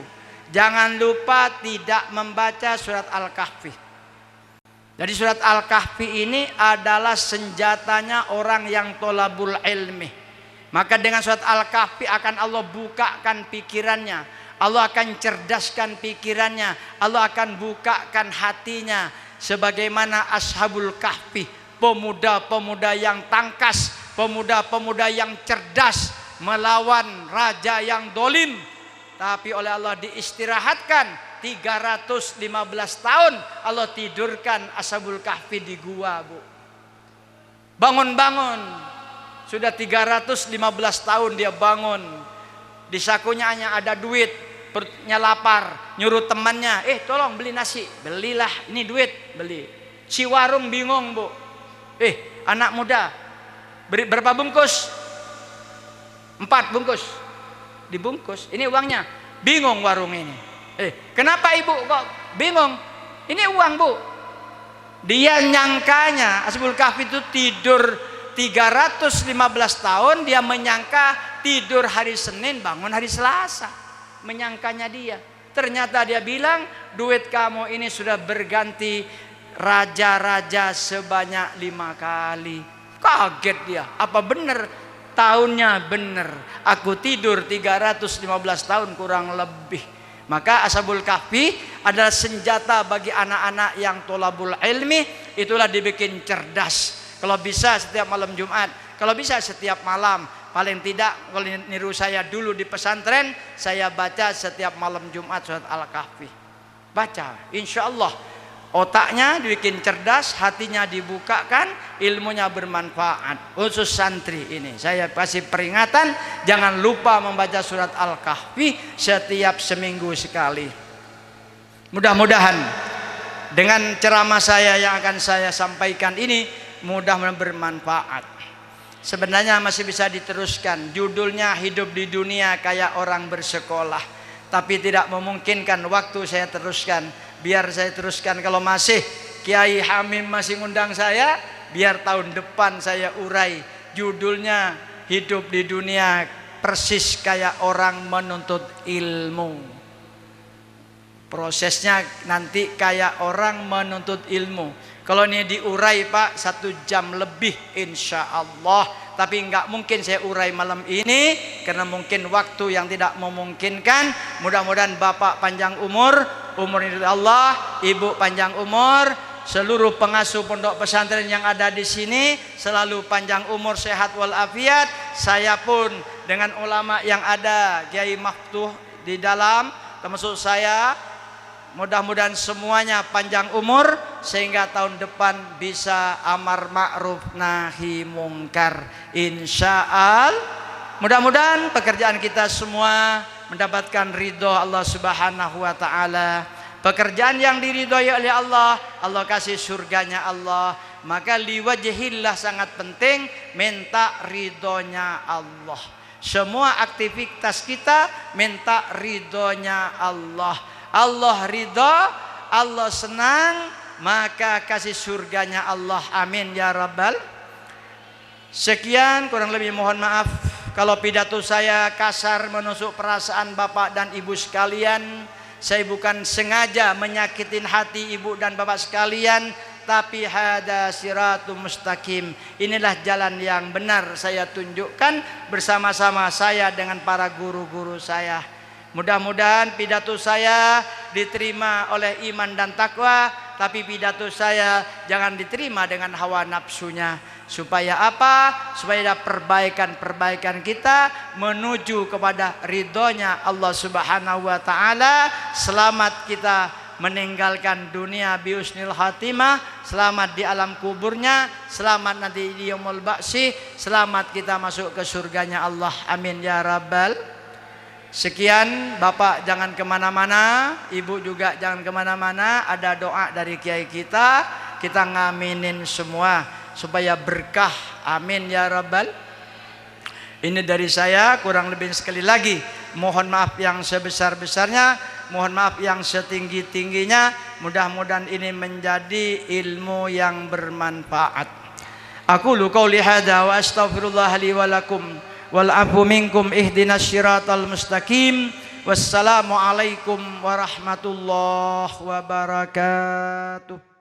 jangan lupa tidak membaca surat Al-Kahfi. Jadi surat Al-Kahfi ini adalah senjatanya orang yang tolabul ilmi. Maka dengan surat Al-Kahfi akan Allah bukakan pikirannya, Allah akan cerdaskan pikirannya, Allah akan bukakan hatinya. Sebagaimana Ashabul Kahfi, pemuda-pemuda yang tangkas, pemuda-pemuda yang cerdas melawan raja yang dolim, tapi oleh Allah diistirahatkan 315 tahun. Allah tidurkan Ashabul Kahfi di gua, Bu. Bangun-bangun, sudah 315 tahun dia bangun. Di sakunya hanya ada duit, perutnya lapar, nyuruh temannya, tolong beli nasi. Belilah, ini duit, beli. Si warung bingung, Bu. Anak muda, beri berapa bungkus? 4 bungkus. Dibungkus, ini uangnya. Bingung warung ini. Kenapa ibu kok bingung? Ini uang, Bu. Dia nyangkanya Ashabul Kahfi itu tidur 315 tahun, dia menyangka tidur hari Senin bangun hari Selasa. Menyangkanya dia. Ternyata dia bilang duit kamu ini sudah berganti raja-raja sebanyak 5 kali. Kaget dia. Apa benar? Tahunnya benar. Aku tidur 315 tahun kurang lebih. Maka Ashabul Kahfi adalah senjata bagi anak-anak yang tolabul ilmi. Itulah dibikin cerdas. Kalau bisa setiap malam Jumat, kalau bisa setiap malam, paling tidak kalau niru saya dulu di pesantren, saya baca setiap malam Jumat surat Al-Kahfi. Baca, insya Allah otaknya dibikin cerdas, hatinya dibukakan, ilmunya bermanfaat. Khusus santri ini saya kasih peringatan, jangan lupa membaca surat Al-Kahfi setiap seminggu sekali. Mudah-mudahan dengan ceramah saya yang akan saya sampaikan ini mudah-mudahan bermanfaat. Sebenarnya masih bisa diteruskan, judulnya hidup di dunia kayak orang bersekolah, tapi tidak memungkinkan waktu saya teruskan. Biar saya teruskan, kalau masih Kiai Hamim masih ngundang saya, biar tahun depan saya urai. Judulnya hidup di dunia persis kayak orang menuntut ilmu. Prosesnya nanti kayak orang menuntut ilmu. Kalau ini diurai Pak 1 jam lebih insya Allah. Tapi nggak mungkin saya urai malam ini karena mungkin waktu yang tidak memungkinkan. Mudah-mudahan Bapak panjang umur ini dari Allah, Ibu panjang umur, seluruh pengasuh pondok pesantren yang ada di sini selalu panjang umur, sehat walafiat. Saya pun dengan ulama yang ada, Kiai Maftuh di dalam, termasuk saya, mudah-mudahan semuanya panjang umur sehingga tahun depan bisa amar ma'ruf nahi mungkar insyaallah. Mudah-mudahan pekerjaan kita semua mendapatkan ridho Allah Subhanahu wa taala, pekerjaan yang diridhoi oleh Allah, Allah kasih surganya Allah. Maka liwajhillah sangat penting minta ridhonya Allah. Semua aktivitas kita minta ridhonya Allah. Allah ridho, Allah senang, maka kasih surganya Allah. Amin ya rabbal. Sekian, kurang lebih mohon maaf kalau pidato saya kasar menusuk perasaan bapak dan ibu sekalian. Saya bukan sengaja menyakitin hati ibu dan bapak sekalian, tapi hada siratum mustaqim. Inilah jalan yang benar saya tunjukkan bersama-sama saya dengan para guru-guru saya. Mudah-mudahan pidato saya diterima oleh iman dan takwa, tapi pidato saya jangan diterima dengan hawa nafsunya. Supaya apa? Supaya ada perbaikan-perbaikan kita menuju kepada ridhonya Allah Subhanahu wa taala. Selamat kita meninggalkan dunia biusnil khatimah, selamat di alam kuburnya, selamat nanti di yaumul ba'si, selamat kita masuk ke surganya Allah. Amin ya rabbal. Sekian, bapak jangan kemana-mana, ibu juga jangan kemana-mana. Ada doa dari kiai kita ngaminin semua supaya berkah. Amin ya rabbal. Ini dari saya, kurang lebih sekali lagi mohon maaf yang sebesar-besarnya, mohon maaf yang setinggi-tingginya. Mudah-mudahan ini menjadi ilmu yang bermanfaat. Aku qauli hadza wa astaghfirullah li wa lakum wal afu minkum ihdinas siratal mustaqim. Wassalamu alaikum warahmatullahi wabarakatuh.